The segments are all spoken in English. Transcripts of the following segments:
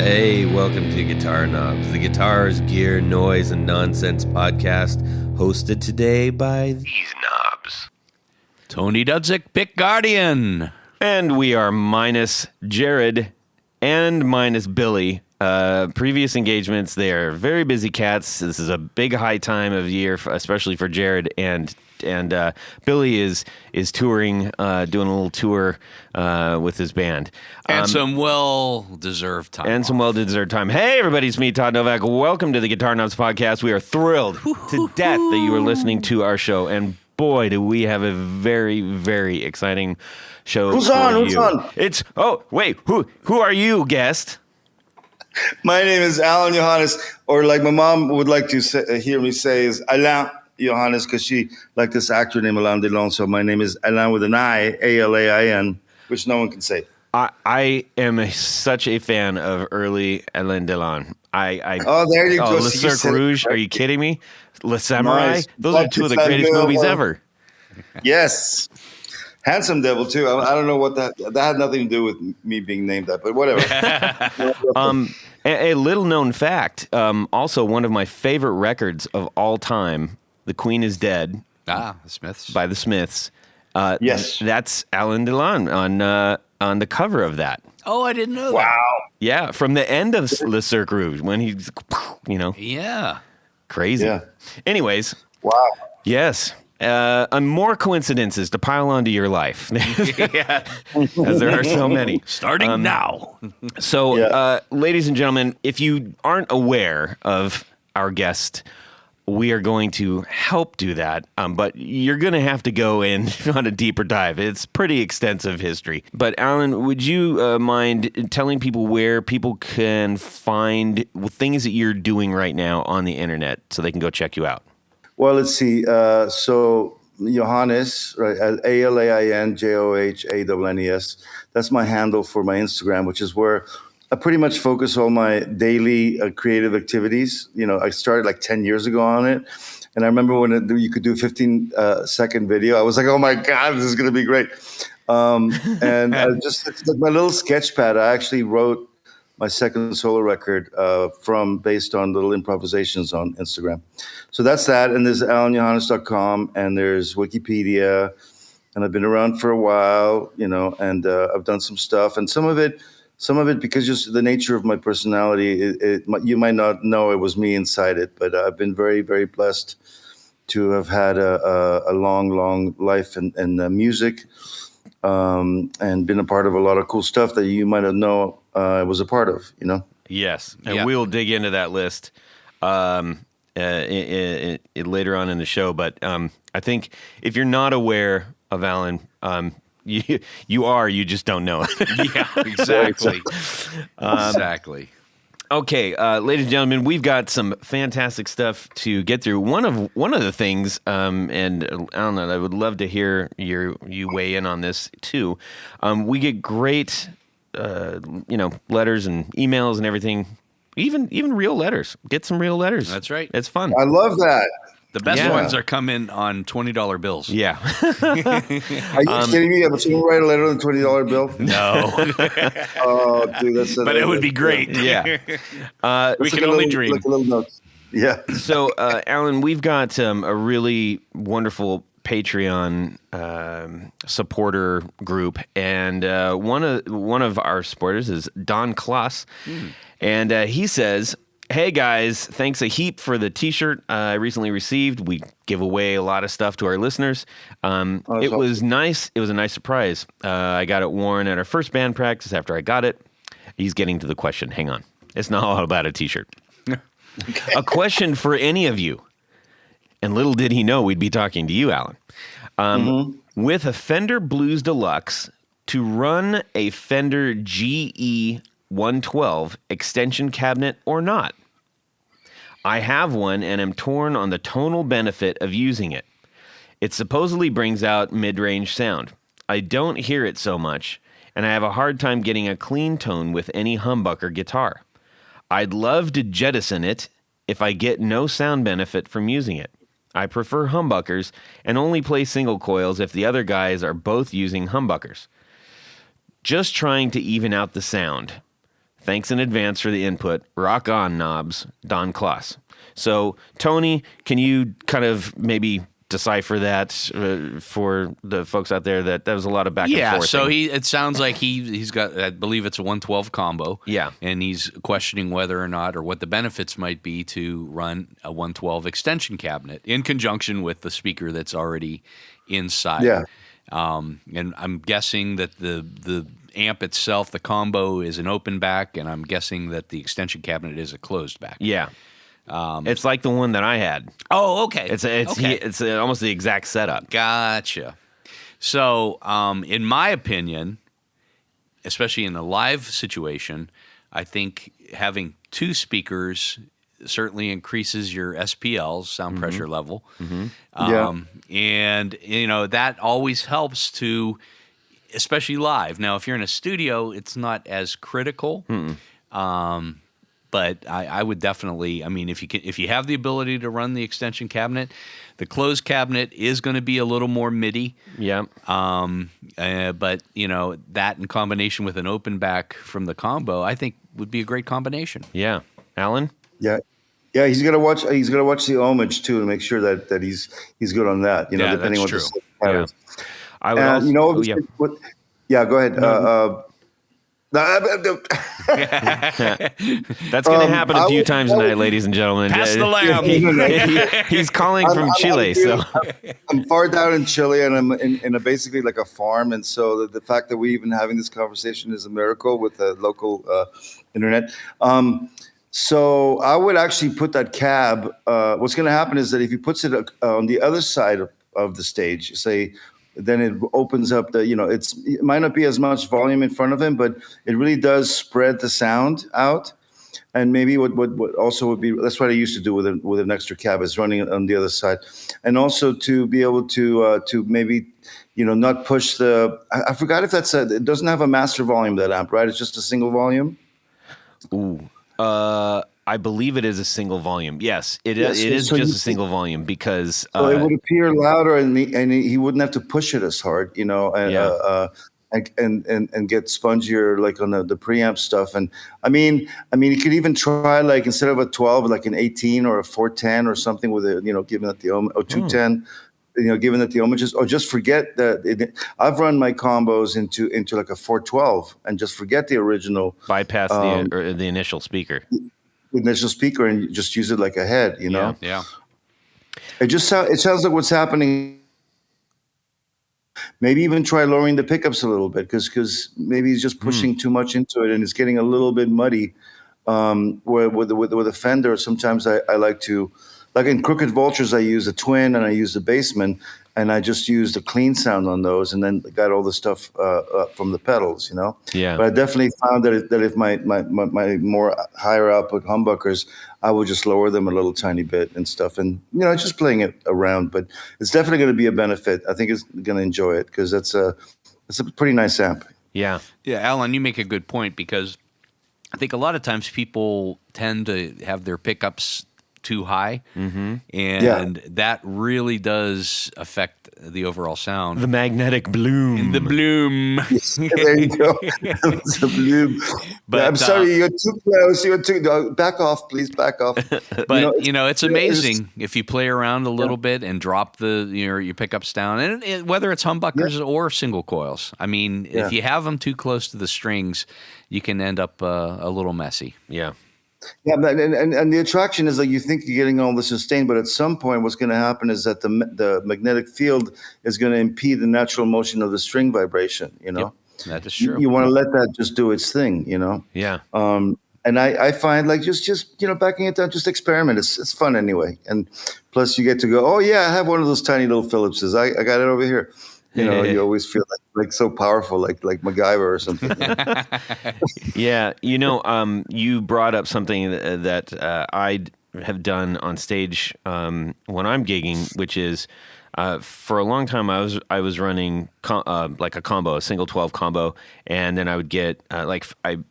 Hey, welcome to Guitar Knobs, the guitars, gear, noise, and nonsense podcast, hosted today by these knobs. Tony Dudzik, Pick Guardian. And we are minus Jared and minus Billy. Previous engagements, they are very busy cats. This is a big high time of year, especially for Jared. And Billy is touring, doing a little tour with his band. And some well-deserved time. Hey, everybody, it's me, Todd Novak. Welcome to the Guitar Knobs podcast. We are thrilled to death that you are listening to our show. And boy, do we have a very, very exciting show. Who's on? It's, who are you, guest? My name is Alain Johannes, or like my mom would like to hear me say is Alain Johannes, because she liked this actor named Alain Delon. So my name is Alain with an I, A-L-A-I-N, which no one can say. I am such a fan of early Alain Delon. There you go. Le Cercle Rouge, are you kidding me? Le Samurai? Nice. Those are two of the greatest movies ever. Yes. Handsome Devil, too. I don't know what that had nothing to do with me being named that, but whatever. A little known fact, also one of my favorite records of all time, The Queen is Dead. The Smiths. By the Smiths. Yes. That's Alain Delon on the cover of that. Oh, I didn't know that. Wow. Yeah, from the end of Le Cercle Rouge, when he's, Yeah. Crazy. Yeah. Anyways. Wow. Yes. More coincidences to pile onto your life. Yeah. As there are so many. Starting now. So, ladies and gentlemen, if you aren't aware of our guest, we are going to help do that, but you're going to have to go in on a deeper dive. It's pretty extensive history. But Alain, would you mind telling people where people can find things that you're doing right now on the internet so they can go check you out? Well, let's see. So Johannes, right? ALAINJOHANNES. That's my handle for my Instagram, which is where I pretty much focus all my daily creative activities. I started like 10 years ago on it. And I remember when you could do a 15-second video. I was like, oh, my God, this is going to be great. It's like my little sketch pad. I actually wrote my second solo record based on little improvisations on Instagram. So that's that. And there's AlanJohannes.com, and there's Wikipedia. And I've been around for a while, and I've done some stuff. And some of it, because just the nature of my personality, you might not know it was me inside it, but I've been very, very blessed to have had a long, long life in music, and been a part of a lot of cool stuff that you might not know I was a part of, Yes, and we'll dig into that list later on in the show. But I think if you're not aware of Alain, you just don't know it. Yeah, exactly. Exactly. Okay, ladies and gentlemen, we've got some fantastic stuff to get through. One of the things, and Alain, I would love to hear you weigh in on this too. We get great, letters and emails and everything. Even real letters. Get some real letters. That's right. It's fun. I love that. The best ones are coming on $20 bills. Yeah. Are you kidding me? Would someone write a letter on a $20 bill? No. Oh, dude, but it would be great. Yeah. We can only dream. Like a little note. Yeah. So, Alain, we've got a really wonderful Patreon supporter group, and one of our supporters is Don Kloss, and he says, "Hey guys, thanks a heap for the T-shirt I recently received. We give away a lot of stuff to our listeners. It was nice. It was a nice surprise. I got it worn at our first band practice. After I got it, he's getting to the question. Hang on, it's not all about a T-shirt. A question for any of you." And little did he know we'd be talking to you, Alain. With a Fender Blues Deluxe, to run a Fender GE 112 extension cabinet or not? I have one and am torn on the tonal benefit of using it. It supposedly brings out mid-range sound. I don't hear it so much, and I have a hard time getting a clean tone with any humbucker guitar. I'd love to jettison it if I get no sound benefit from using it. I prefer humbuckers and only play single coils if the other guys are both using humbuckers. Just trying to even out the sound. Thanks in advance for the input. Rock on, knobs. Don Kloss. So, Tony, can you kind of maybe decipher that for the folks out there that was a lot of back and forth? Yeah, so it sounds like he's got, I believe it's a 112 combo. Yeah. And he's questioning whether or not, or what the benefits might be to run a 112 extension cabinet in conjunction with the speaker that's already inside. Yeah. And I'm guessing that the amp itself, the combo, is an open back, and I'm guessing that the extension cabinet is a closed back. Yeah. It's like the one that I had. Oh, okay. It's almost the exact setup. Gotcha. So, in my opinion, especially in a live situation, I think having two speakers certainly increases your SPLs, sound pressure level. And, that always helps to, especially live. Now, if you're in a studio, it's not as critical. But I would definitely, if you have the ability to run the extension cabinet, the closed cabinet is going to be a little more MIDI. Yeah. But that in combination with an open back from the combo, I think would be a great combination. Yeah. Alan? Yeah. Yeah, he's gonna watch the homage too to make sure that he's good on that. Yeah, depending on that's what true. the is. I would also, yeah, go ahead. That's going to happen a few times tonight, ladies and gentlemen. Pass the lamb. He's calling from Chile, so I'm far down in Chile, and I'm in basically like a farm, and so the fact that we're even having this conversation is a miracle with the local internet. So I would actually put that cab. What's going to happen is that if he puts it on the other side of the stage, say, then it opens up it might not be as much volume in front of him, but it really does spread the sound out. And maybe what also would be, that's what I used to do with an extra cab, is running it on the other side, and also to be able to maybe not push the. I forgot if it doesn't have a master volume, that amp, right? It's just a single volume. Ooh. I believe it is a single volume. Yes, it is so just a single volume because so it would appear louder, and he wouldn't have to push it as hard, and get spongier like on the preamp stuff. And I mean, you could even try, like, instead of a 12, like an 18 or a 410 or something with a given that the or 210. Given that the homages, or just forget that I've run my combos into like a 412 and just forget the original, bypass the initial speaker, and just use it like a head. Yeah. It sounds like what's happening. Maybe even try lowering the pickups a little bit, because maybe he's just pushing too much into it and it's getting a little bit muddy. Where with a Fender, sometimes I like to. Like in Crooked Vultures, I use a twin and I use the Bassman, and I just used a clean sound on those, and then got all the stuff from the pedals, Yeah. But I definitely found that if my more higher output humbuckers, I would just lower them a little tiny bit and stuff, and just playing it around. But it's definitely going to be a benefit. I think it's going to enjoy it, because it's a pretty nice amp. Yeah. Yeah, Alan, you make a good point, because I think a lot of times people tend to have their pickups too high, and that really does affect the overall sound. The magnetic bloom. The bloom. There you go. It's a bloom. But I'm sorry, you're too close. Back off, please. Back off. But it's amazing if you play around a little bit and drop your pickups down, and whether it's humbuckers or single coils. I mean, if you have them too close to the strings, you can end up a little messy. Yeah. Yeah, and the attraction is, like, you think you're getting all the sustain, but at some point what's going to happen is that the magnetic field is going to impede the natural motion of the string vibration, Yep, that is true. You want to let that just do its thing, Yeah. And I find, like, just backing it down, just experiment. It's fun anyway. And plus you get to go, oh yeah, I have one of those tiny little Phillipses. I got it over here. You always feel like so powerful, like MacGyver or something. Yeah, you brought up something that I have done on stage when I'm gigging, which is for a long time I was running like a combo, a single 12 combo, and then I would get I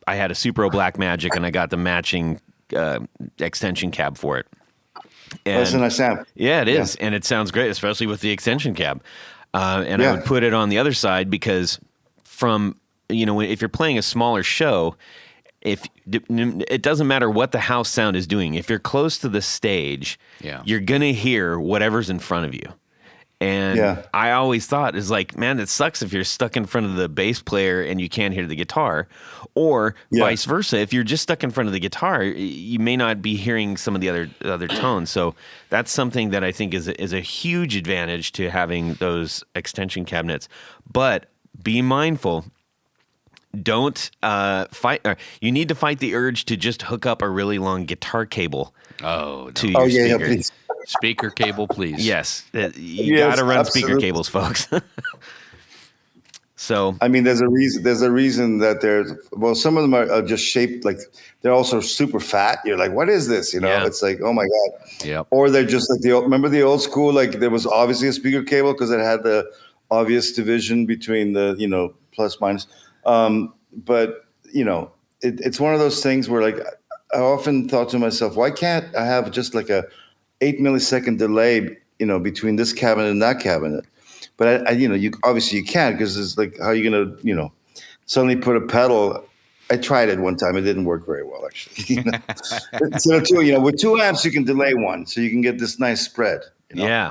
had a Supro Black Magic, and I got the matching extension cab for it. And, that's a nice amp. Yeah, it is, and it sounds great, especially with the extension cab. I would put it on the other side, because if you're playing a smaller show, if it doesn't matter what the house sound is doing, if you're close to the stage, you're gonna hear whatever's in front of you. And I always thought, is like, man, it sucks if you're stuck in front of the bass player and you can't hear the guitar, or vice versa. If you're just stuck in front of the guitar, you may not be hearing some of the other tones. So that's something that I think is a huge advantage to having those extension cabinets. But be mindful. Don't fight. You need to fight the urge to just hook up a really long guitar cable. To your speaker. Please. Speaker cable, please. Yes, you got to run absolutely. speaker cables, folks. So I mean, there's a reason that some of them are just shaped like they're also super fat. You're like, what is this? It's like, oh my God. Yep. Or they're just like remember the old school, like there was obviously a speaker cable because it had the obvious division between the, plus minus. But it's one of those things where like, I often thought to myself, why can't I have just like a 8-millisecond delay, between this cabinet and that cabinet? But you obviously you can't, because it's like, how are you gonna, suddenly put a pedal? I tried it one time; it didn't work very well, actually. So with 2 amps you can delay one, so you can get this nice spread. Yeah.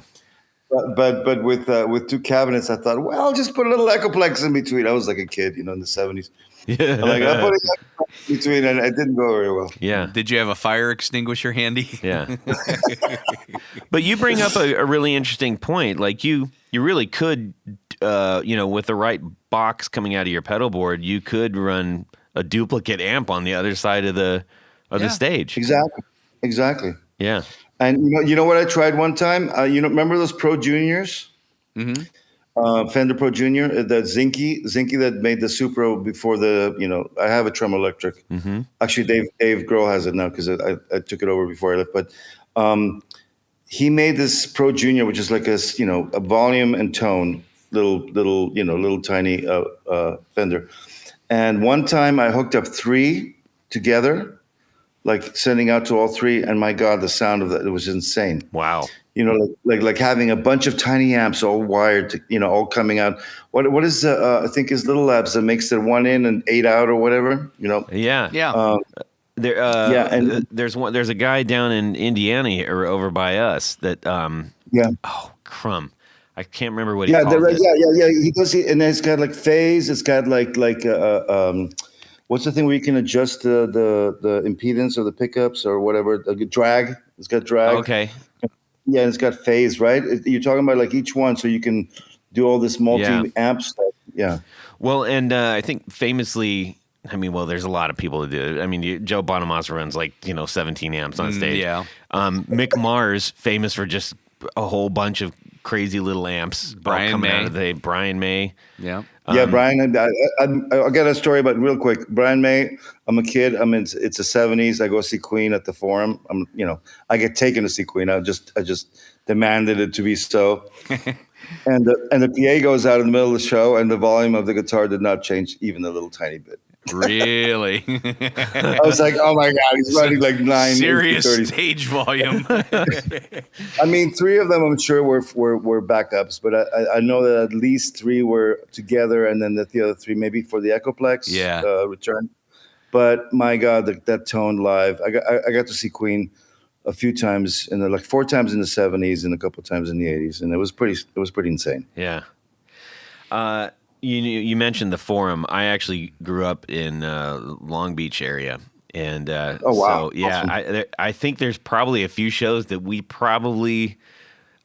But with 2 cabinets, I thought, well, I'll just put a little Echoplex in between. I was like a kid, in the 70s. Yeah. Like I put it in between, and it didn't go very well. Yeah. Did you have a fire extinguisher handy? Yeah. But you bring up a really interesting point. Like you really could, with the right box coming out of your pedal board, you could run a duplicate amp on the other side of the stage. Exactly. Yeah. And you know what I tried one time? Remember those Pro Juniors? Mm-hmm. Fender Pro Junior, the Zinke that made the Supro before I have a Tremolo Electric. Mm-hmm. Actually, Dave Grohl has it now because I took it over before I left. But he made this Pro Junior, which is like a volume and tone little tiny Fender. And one time I hooked up 3 together, like sending out to all 3, and my God, the sound of that, it was insane. Wow. Like having a bunch of tiny amps all wired to, all coming out. What is I think is Little Labs that makes it 1 in and 8 out or whatever, Yeah. Yeah. And there's a guy down in Indiana or over by us that oh, crumb. I can't remember what he calls it. Yeah. He does it, and it's got like phase. It's got like what's the thing where you can adjust the impedance or the pickups or whatever? Drag. It's got drag. Okay. Yeah, and it's got phase, right? You're talking about like each one, so you can do all this multi-amp stuff. Yeah. Well, and I think famously, there's a lot of people that do it. Joe Bonamassa runs 17 amps on stage. Yeah. Mick Mars, famous for just a whole bunch of crazy little amps. Brian May. Brian May. Yeah. Brian. I'll get a story about real quick. Brian May. I'm a kid. It's the 70s. I go see Queen at the Forum. I get taken to see Queen. I just demanded it to be so. and the PA goes out in the middle of the show, and the volume of the guitar did not change even a little tiny bit. Really? I was like, oh my God, he's running like 9. Serious stage volume. 3 of them I'm sure were backups, but I know that at least 3 were together, and then the other 3 maybe for the Echoplex return. But my God, that tone live. I got to see Queen a few times, 4 times in the 70s and a couple times in the 80s, and it was pretty insane. Yeah. You mentioned the Forum. I actually grew up in Long Beach area, and oh wow, so yeah, awesome. I think there's probably a few shows that we probably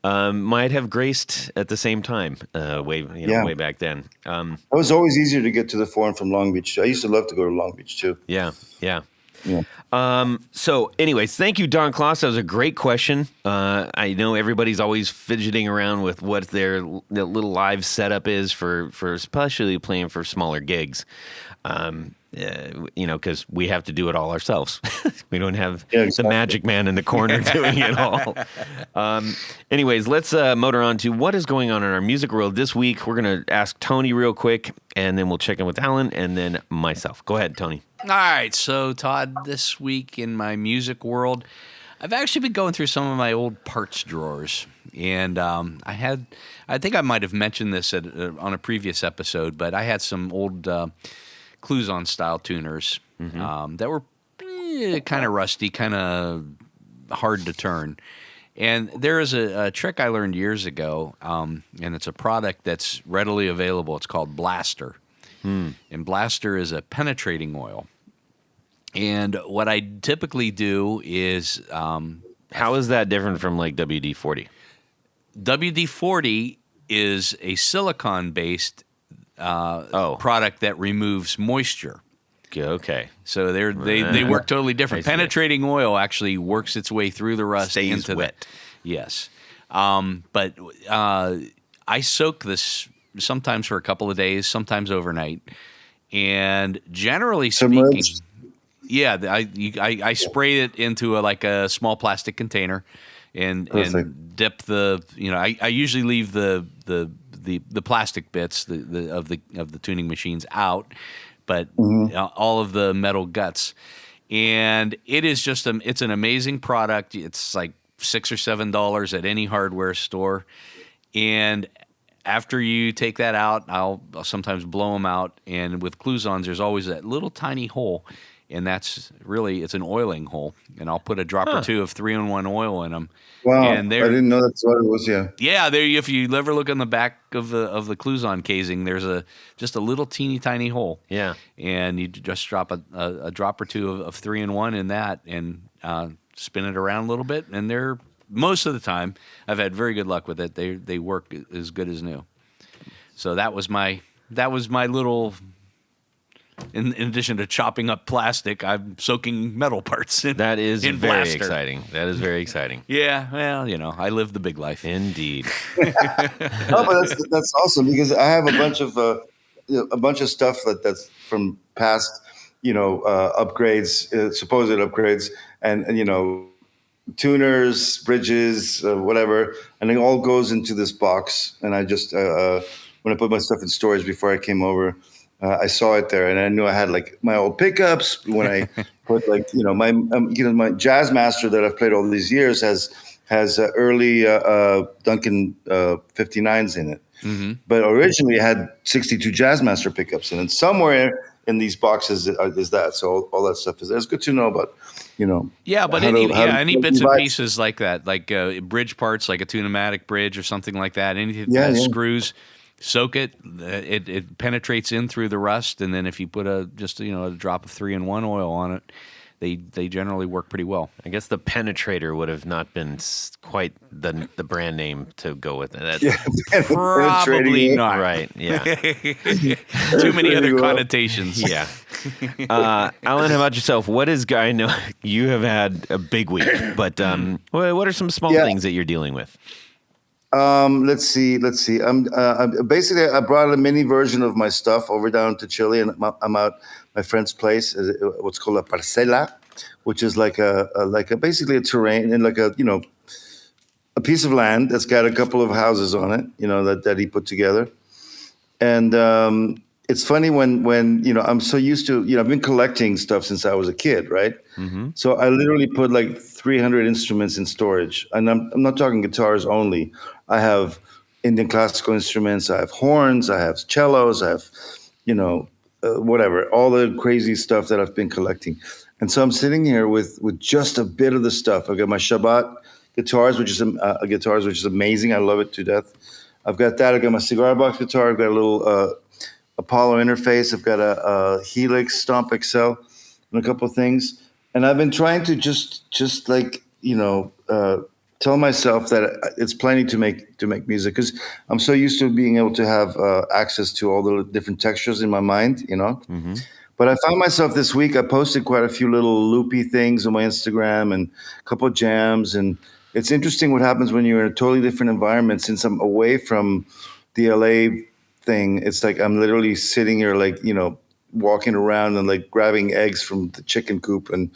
might have graced at the same time, way back then. It was always easier to get to the Forum from Long Beach. I used to love to go to Long Beach too. Yeah. So anyways, thank you, Don Kloss. That was a great question. I know everybody's always fidgeting around with what their little live setup is for especially playing for smaller gigs. Because we have to do it all ourselves. We don't have the magic man in the corner doing it all. Anyways, let's motor on to what is going on in our music world this week. We're going to ask Tony real quick, and then we'll check in with Alan, and then myself. Go ahead, Tony. All right, so Todd, this week in my music world, I've actually been going through some of my old parts drawers, and I think I might have mentioned this on a previous episode, but I had some old Cluzon style tuners that were kind of rusty, kind of hard to turn. And there is a trick I learned years ago, and it's a product that's readily available. It's called Blaster. And Blaster is a penetrating oil. And what I typically do is... How is that different from like WD-40? WD-40 is a silicone-based product that removes moisture. Okay. So they work totally different. Penetrating oil actually works its way through the rust Stays into wet. Yes. But I soak this sometimes for a couple of days, sometimes overnight. And generally speaking, Submerged? yeah, I spray it into a small plastic container and dip the I usually leave the plastic bits of the tuning machines out, but all of the metal guts. And it is just it's an amazing product. It's like $6 or $7 at any hardware store. And after you take that out, I'll sometimes blow them out. And with Cluzons, there's always that little tiny hole. And that's really, it's an oiling hole. And I'll put a drop or two of 3-in-1 oil in them. Wow, and I didn't know that's what it was. Yeah. Yeah, there. If you ever look on the back of the Cluzon casing, there's just a little teeny tiny hole. Yeah. And you just drop a drop or two of 3-in-1 in that, and spin it around a little bit. And they're most of the time, I've had very good luck with it. They work as good as new. So that was my little. In addition to chopping up plastic, I'm soaking metal parts in. That is in very Blaster. exciting. That is very exciting. Yeah, well, I live the big life. Indeed. No, but that's awesome because I have a bunch of stuff that's from past, upgrades, supposed upgrades, and tuners, bridges, whatever, and it all goes into this box. And I just when I put my stuff in storage before I came over. I saw it there, and I knew I had like my old pickups. When I put my Jazz Master that I've played all these years has early Duncan 59s in it, but originally it had 62 Jazz Master pickups in it. Somewhere in these boxes is that. So all that stuff is there. It's good to know about. Yeah, but any bits and pieces like that, like bridge parts, like a Tune-o-matic bridge or something like that. Anything that has screws. Soak it. It penetrates in through the rust, and then if you put a drop of 3-in-1 oil on it, they generally work pretty well. I guess the Penetrator would have not been quite the brand name to go with it. Probably not. Right. Yeah. Too many other connotations. Yeah. Alan, how about yourself? I know you have had a big week, but what are some small things that you're dealing with? Let's see. Basically, I brought a mini version of my stuff over down to Chile, and I'm at my friend's place. What's called a parcela, which is like basically a terrain and like a piece of land that's got a couple of houses on it, that he put together. And it's funny when I'm so used to I've been collecting stuff since I was a kid, right? Mm-hmm. So I literally put like 300 instruments in storage, and I'm not talking guitars only. I have Indian classical instruments. I have horns. I have cellos. I have, whatever, all the crazy stuff that I've been collecting. And so I'm sitting here with just a bit of the stuff. I've got my Shabbat guitars, which is amazing. I love it to death. I've got that. I've got my cigar box guitar. I've got a little Apollo interface. I've got a Helix Stomp XL and a couple of things. And I've been trying to just tell myself that it's plenty to make music, because I'm so used to being able to have access to all the different textures in my mind, Mm-hmm. But I found myself this week, I posted quite a few little loopy things on my Instagram and a couple of jams. And it's interesting what happens when you're in a totally different environment. Since I'm away from the LA thing, it's like I'm literally sitting here like, walking around and like grabbing eggs from the chicken coop and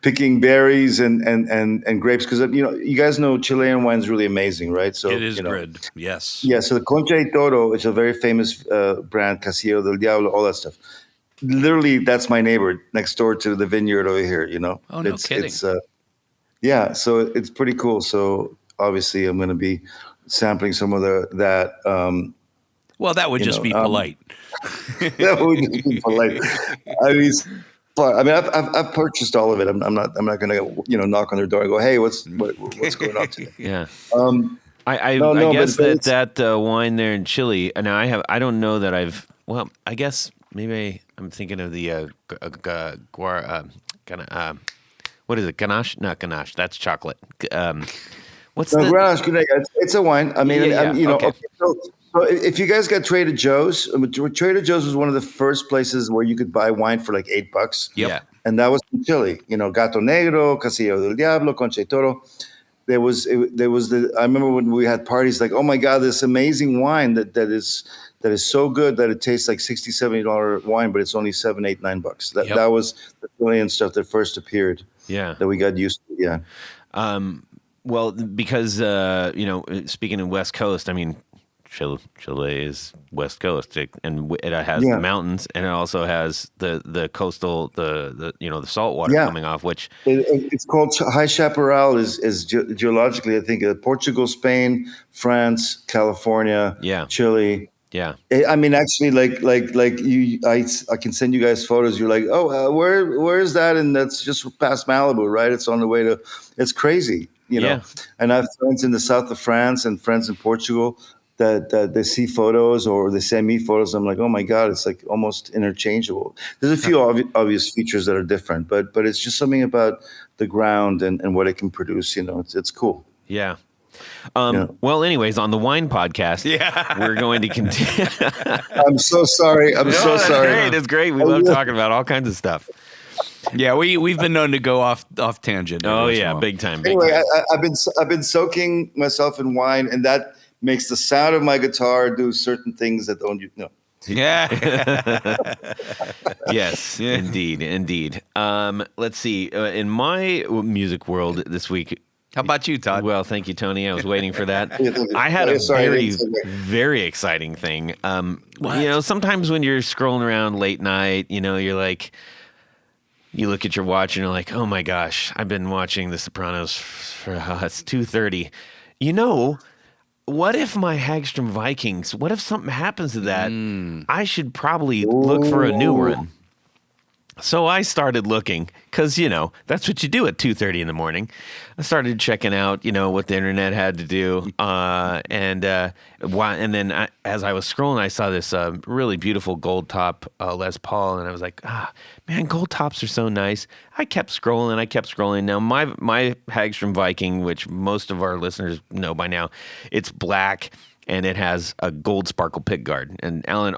picking berries and grapes, because you guys know Chilean wine is really amazing, right? So it is good. Yes. Yeah. So the Concha y Toro, it's a very famous brand, Castillo del Diablo, all that stuff. Literally, that's my neighbor next door to the vineyard over here. Oh, no kidding. It's so it's pretty cool. So obviously, I'm going to be sampling some of that. Well, that would just be polite. That would just be polite. I mean, I've purchased all of it. I'm not going to knock on their door and go, hey, what's going on today? Yeah. I I guess that wine there in Chile. And I don't know that I've. Well, I guess maybe I'm thinking of the what is it? Ganache? Not ganache. That's chocolate. What's the Grenache? It's a wine. I mean, Okay. So if you guys got Trader Joe's, Trader Joe's was one of the first places where you could buy wine for like $8. Yeah. And that was in Chile. Gato Negro, Castillo del Diablo, Concha y Toro. There was I remember when we had parties like, oh my God, this amazing wine that is so good that it tastes like $60, $70 wine, but it's only $7, $8, $9. That was the Chilean stuff that first appeared. Yeah. That we got used to. Yeah. Well, because speaking of West Coast, I mean, Chile is West Coast, and it has the mountains, and it also has the coastal, the salt water coming off, which it's called High Chaparral. Is geologically, I think, Portugal, Spain, France, California, Chile. Yeah. I mean, actually, like you, I can send you guys photos. You're like, oh, where is that? And that's just past Malibu, right? It's on the way to. It's crazy, know. And I have friends in the south of France and friends in Portugal that they see photos or they send me photos. I'm like, oh my God, it's like almost interchangeable. There's a few obvious features that are different, but it's just something about the ground and what it can produce. It's cool. Yeah. Well, anyways, on the wine podcast, we're going to continue. I'm so sorry. So sorry. Great. It's great. We love talking about all kinds of stuff. Yeah, we've been known to go off tangent. Oh yeah, big time. Anyway, I've been soaking myself in wine, and that makes the sound of my guitar do certain things that don't Yeah. Yes, indeed. Let's see. In my music world this week. How about you, Todd? Well, thank you, Tony. I was waiting for that. I had a very exciting thing. Sometimes when you're scrolling around late night, you're like, you look at your watch and you're like, oh my gosh, I've been watching The Sopranos for it's 2:30. What if my Hagstrom Vikings? What if something happens to that? I should probably look for a new one. So I started looking because, that's what you do at 2:30 in the morning. I started checking out, what the internet had to do. And then as I was scrolling, I saw this really beautiful gold top Les Paul. And I was like, man, gold tops are so nice. I kept scrolling. Now, my Hagstrom Viking, which most of our listeners know by now, it's black. And it has a gold sparkle pickguard. And Alain,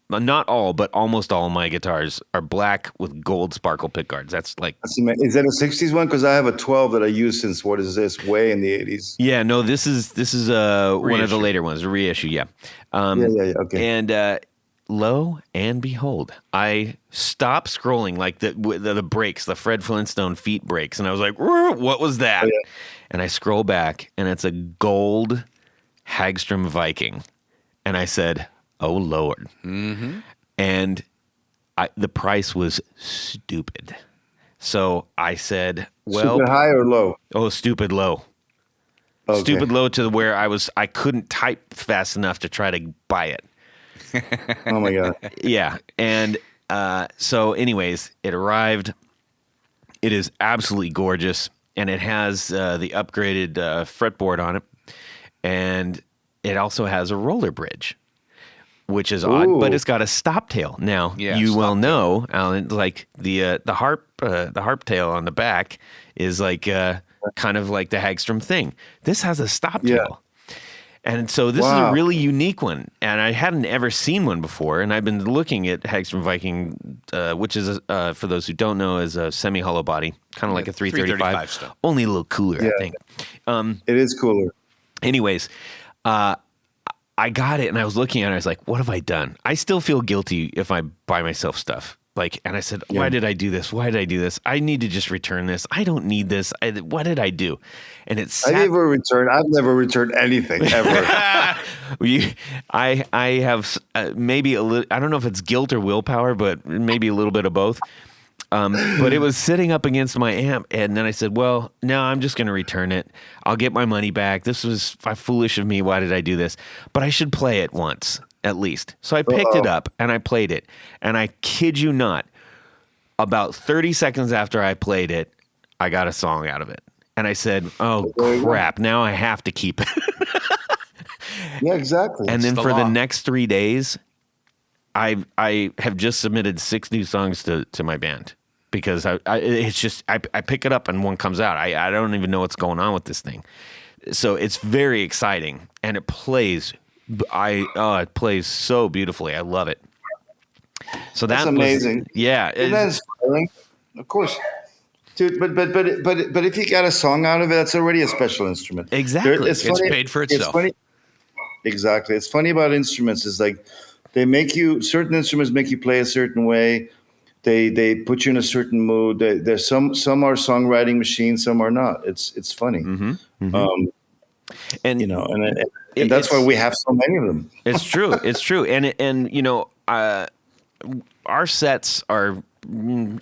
not all, but almost all of my guitars are black with gold sparkle pickguards. Is that a 60s one? Because I have a 12 that I use since, what is this, way in the 80s. Yeah, no, this is one of the later ones, a reissue, yeah. Okay. And lo and behold, I stopped scrolling like the brakes, the Fred Flintstone feet brakes, and I was like, what was that? Oh, yeah. And I scroll back, and it's a gold Hagstrom Viking. And I said, oh, Lord. Mm-hmm. And the price was stupid. So I said, well. Stupid high or low? Oh, stupid low. Okay. Stupid low to where I couldn't type fast enough to try to buy it. Oh, my God. Yeah. And so anyways, it arrived. It is absolutely gorgeous. And it has the upgraded fretboard on it. And it also has a roller bridge, which is odd, but it's got a stop tail. Now, you well know, Alain, like the harp tail on the back is like kind of like the Hagstrom thing. This has a stop tail. And so this is a really unique one, and I hadn't ever seen one before. And I've been looking at Hagstrom Viking, which is, for those who don't know, is a semi-hollow body, kind of like a 335 stuff. Only a little cooler, I think. It is cooler. Anyways, I got it, and I was looking at it, and I was like, what have I done? I still feel guilty if I buy myself stuff. And I said, why did I do this? Why did I do this? I need to just return this. I don't need this. What did I do? And it's I've never returned anything, ever. I have maybe a little, I don't know if it's guilt or willpower, but maybe a little bit of both. But it was sitting up against my amp, and then I said, well, no, I'm just going to return it. I'll get my money back. This was foolish of me. Why did I do this? But I should play it once. at least. So I picked it up and I played it. And I kid you not, about 30 seconds after I played it, I got a song out of it. And I said, oh, crap, now I have to keep it. Yeah, exactly. And then for law. the next 3 days, I have just submitted 6 new songs to my band because it's just I pick it up and one comes out. I don't even know what's going on with this thing. So it's very exciting, and it plays. It plays so beautifully. I love it. So That's amazing. Yeah, Isn't that inspiring? Of course. Dude, but if you got a song out of it, that's already a special instrument. Exactly. It's paid for itself. It's funny. Exactly. It's funny about instruments is like certain instruments make you play a certain way. They put you in a certain mood. There's some are songwriting machines, some are not. It's funny. And And that's why we have so many of them. It's true. It's true. Our sets are,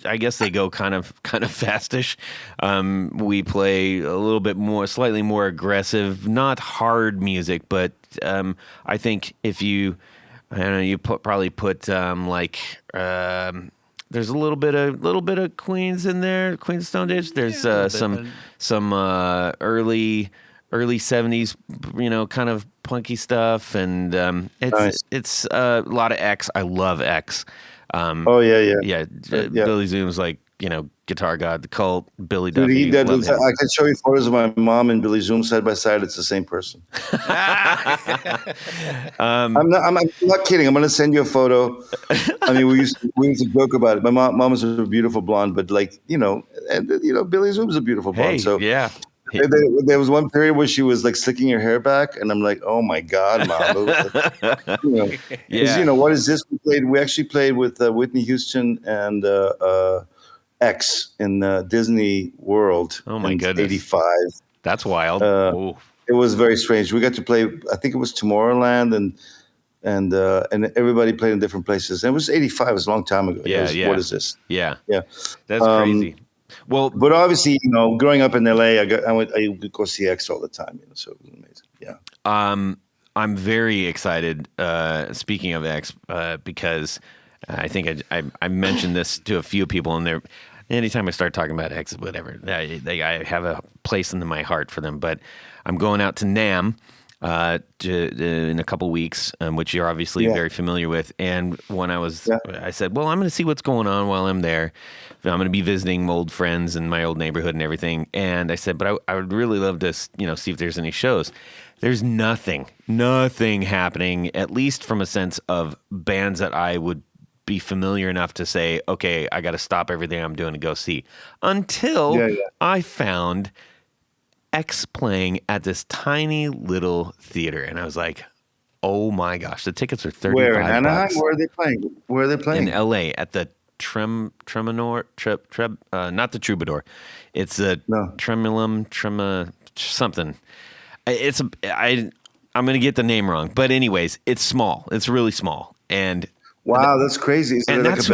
I guess they go kind of fastish. We play a little bit more, slightly more aggressive, not hard music, but I think if you, I don't know, you probably put there's a little bit of Queens in there, Queen's Stone Age. There's some early 70s, kind of punky stuff, and it's a lot of X. I love X. Yeah. Billy Zoom's like, Guitar God, The Cult, Billy Duffy. I can show you photos of my mom and Billy Zoom side by side. It's the same person. I'm not kidding. I'm going to send you a photo. I mean, we used to joke about it. My mom is a beautiful blonde, but Billy Zoom's a beautiful blonde. Hey, so yeah. There was one period where she was like slicking her hair back, and I'm like, "Oh my God, Mom!" What is this? We actually played with Whitney Houston and X in Disney World. Oh my in goodness, '85. That's wild. It was very strange. We got to play. I think it was Tomorrowland, and everybody played in different places. And it was '85. It was a long time ago. Yeah. What is this? Yeah. That's crazy. Well, but obviously, growing up in LA, I would go see X all the time. So it was amazing. Yeah. I'm very excited. Speaking of X, because I think I mentioned this to a few people, and anytime I start talking about X, whatever, I have a place in my heart for them. But I'm going out to NAMM in a couple weeks, which you're obviously very familiar with. And when I said, well, I'm going to see what's going on while I'm there. I'm going to be visiting old friends in my old neighborhood and everything. And I said, but I would really love to, see if there's any shows. There's nothing happening, at least from a sense of bands that I would be familiar enough to say, okay, I got to stop everything I'm doing to go see. Until I found X playing at this tiny little theater, and I was like, "Oh my gosh!" The tickets are $35. Where in Anaheim? Where are they playing? In LA at the Tremonor, not the Troubadour. It's the Tremulum something. I'm going to get the name wrong, but anyways, it's small. It's really small, and wow, that's crazy. And that's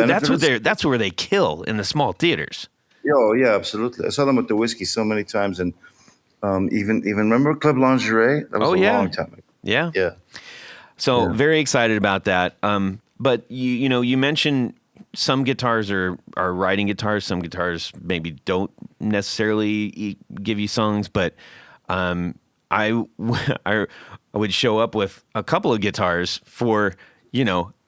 where they kill in the small theaters. Oh yeah, absolutely. I saw them with the whiskey so many times, and even remember Club Lingerie? That was a long time ago. Yeah. So very excited about that. But you mentioned some guitars are writing guitars. Some guitars maybe don't necessarily give you songs. But I would show up with a couple of guitars for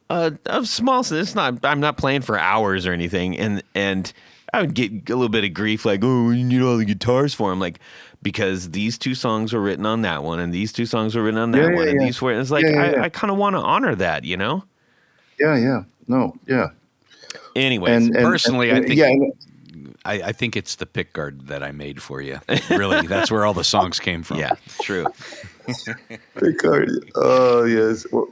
a small. It's not. I'm not playing for hours or anything. And I would get a little bit of grief, like, oh, you need all the guitars for them, like, because these 2 songs were written on that one, and these 2 songs were written on that one, and these were. It's like I kind of want to honor that, Yeah. No. Yeah. Anyways, personally, I think it's the pick guard that I made for you. Really, that's where all the songs came from. Yeah, true. Pick guard. Oh yes. Well,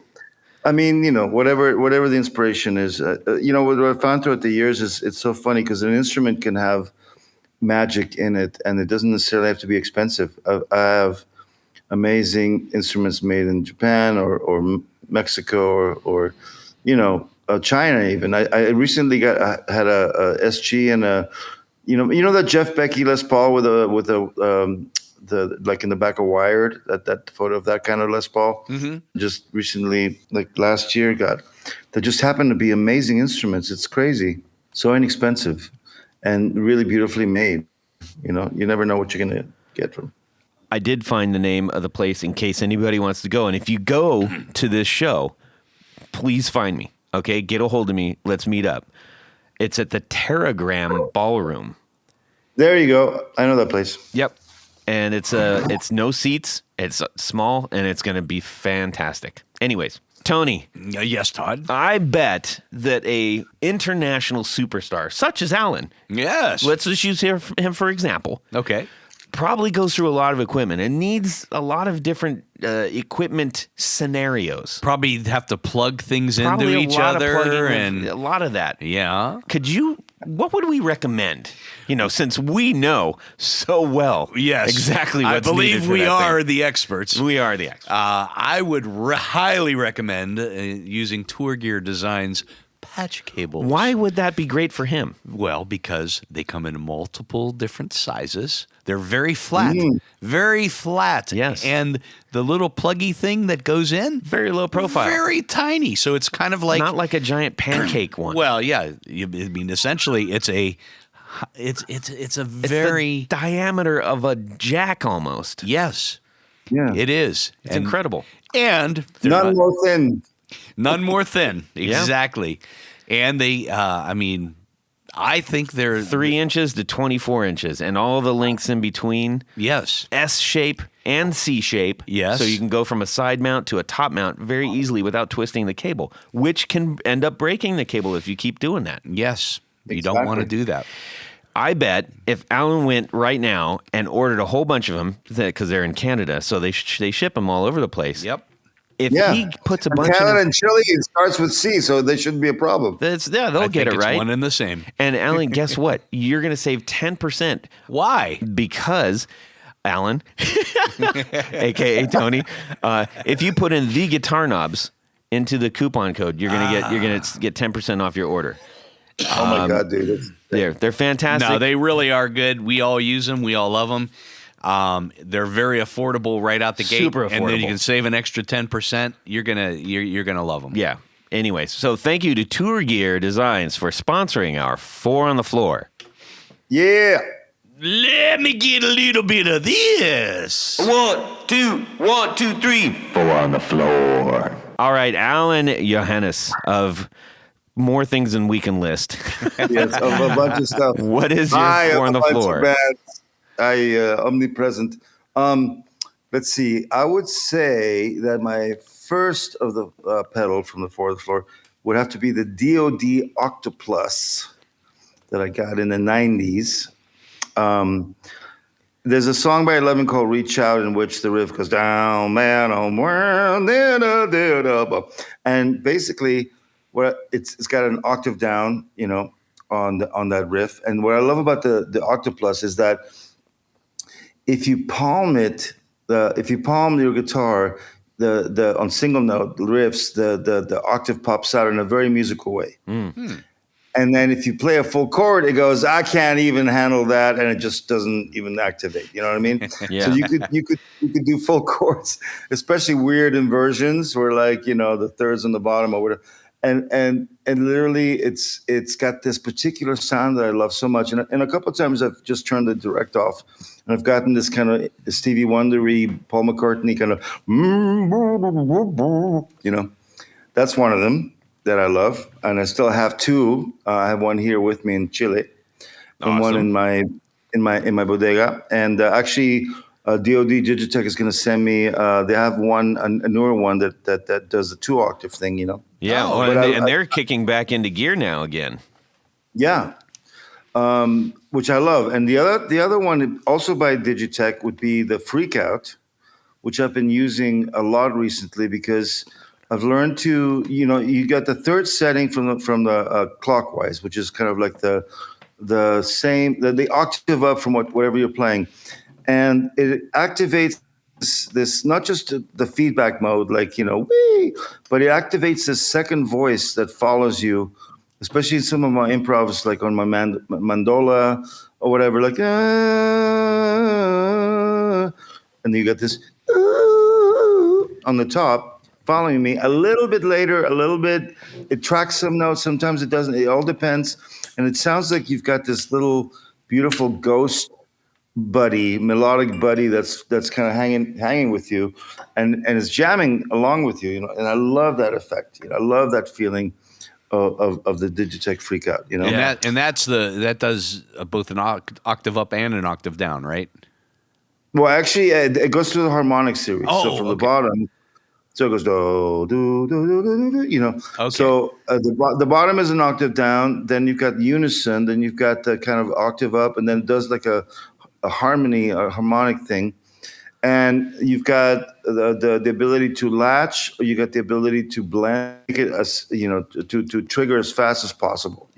I mean, whatever the inspiration is, what I found throughout the years is it's so funny because an instrument can have magic in it, and it doesn't necessarily have to be expensive. I have amazing instruments made in Japan or Mexico or China even. I recently had a SG and a that Jeff Beck Les Paul with a the like in the back of Wired, that photo of that kind of Les Paul. Just recently, like last year, that just happened to be amazing instruments. It's crazy, so inexpensive, and really beautifully made. You never know what you're gonna get from. I did find the name of the place in case anybody wants to go. And if you go to this show, please find me. Okay, get a hold of me. Let's meet up. It's at the Terragram Ballroom. There you go. I know that place. Yep. And it's no seats. It's small, and it's going to be fantastic. Anyways, Tony. Yes, Todd. I bet that a international superstar such as Alain. Yes. Let's just use him for example. Okay. Probably goes through a lot of equipment and needs a lot of different equipment scenarios. Probably have to plug things Probably into a each lot of other plugging and a lot of that. yeah. What would we recommend? Since we know so well Yes. exactly what's I needed believe for we that are thing. the experts. We are the experts. I would highly recommend using Tour Gear Designs patch cables. Why would that be great for him? Well, because they come in multiple different sizes. They're very flat. Very flat. Yes. And the little pluggy thing that goes in, Very low profile. very tiny. So it's kind of like Not like a giant pancake one. well, yeah. I mean, essentially, it's a very the diameter of a jack almost. yes. Yeah. It is. It's incredible. And they're None more thin. none more thin. Exactly. And they, I think they're 3 inches to 24 inches, and all the lengths in between. Yes. S shape and C shape. Yes. So you can go from a side mount to a top mount very easily without twisting the cable, which can end up breaking the cable if you keep doing that. Yes. You don't want to do that. I bet if Alain went right now and ordered a whole bunch of them, because they're in Canada, so they ship them all over the place. Yep. If Yeah. he puts a And bunch Canada of and Chile, it starts with C, so there shouldn't be a problem. they'll I get think it it's right. one and the same. And Alain, guess what? You're going to save 10%. Why? Because Alain, aka Tony, if you put in the guitar knobs into the coupon code, you're gonna get 10% off your order. Oh my God, dude. They're fantastic. No, they really are good. We all use them. We all love them. They're very affordable right out the gate. Super And then you affordable. can save an extra 10%. You're gonna love them. Yeah. Anyways, so thank you to Tour Gear Designs for sponsoring our 4 on the Floor. Yeah. Let me get a little bit of this. 1, 2, 3. 4 on the floor. All right, Alain Johannes of More Things Than We Can List. Yes, of a bunch of stuff. What is your Hi, 4 on the a bunch of floor? bands. Omnipresent. Let's see. I would say that my first of the pedal from the 4 on the floor would have to be the DoD Octoplus that I got in the 90s. There's a song by Eleven called "Reach Out" in which the riff goes down, man, on world, and basically, it's got an octave down, on that riff. And what I love about the Octoplus is that if you palm your guitar, the on single note riffs, the octave pops out in a very musical way. And then if you play a full chord, it goes, I can't even handle that, and it just doesn't even activate. You know what I mean? Yeah. So you could do full chords, especially weird inversions where the thirds on the bottom or whatever. And literally it's got this particular sound that I love so much. And a couple of times I've just turned the direct off, and I've gotten this kind of Stevie Wonder-y, Paul McCartney kind of, that's one of them that I love, and I still have 2. I have one here with me in Chile, and one in my bodega. And actually, DoD Digitech is going to send me. They have a newer one that does the 2 octave thing. Yeah, Oh, well, but and they're kicking back into gear now again. Yeah, which I love. And the other one, also by Digitech, would be the Freak Out, which I've been using a lot recently because I've learned to, you got the third setting from the clockwise, which is kind of like the same, the octave up from whatever you're playing, and it activates this not just the feedback mode, wee, but it activates this second voice that follows you, especially in some of my improvs, like on my mandola or whatever, like and then you got this on the top following me. A little bit later, a little bit, it tracks some notes. Sometimes it doesn't. It all depends. And it sounds like you've got this little beautiful ghost buddy, melodic buddy that's kind of hanging with you, and is jamming along with you. And I love that effect. I love that feeling of the Digitech freak out. And that does both an octave up and an octave down, right? Well, actually, it goes through the harmonic series. Oh, so from the bottom, so it goes do do do do do do. Okay. So the bottom is an octave down. Then you've got unison. Then you've got the kind of octave up, and then it does like a harmony, a harmonic thing. And you've got the ability to latch, or you got the ability to blend it as to trigger as fast as possible.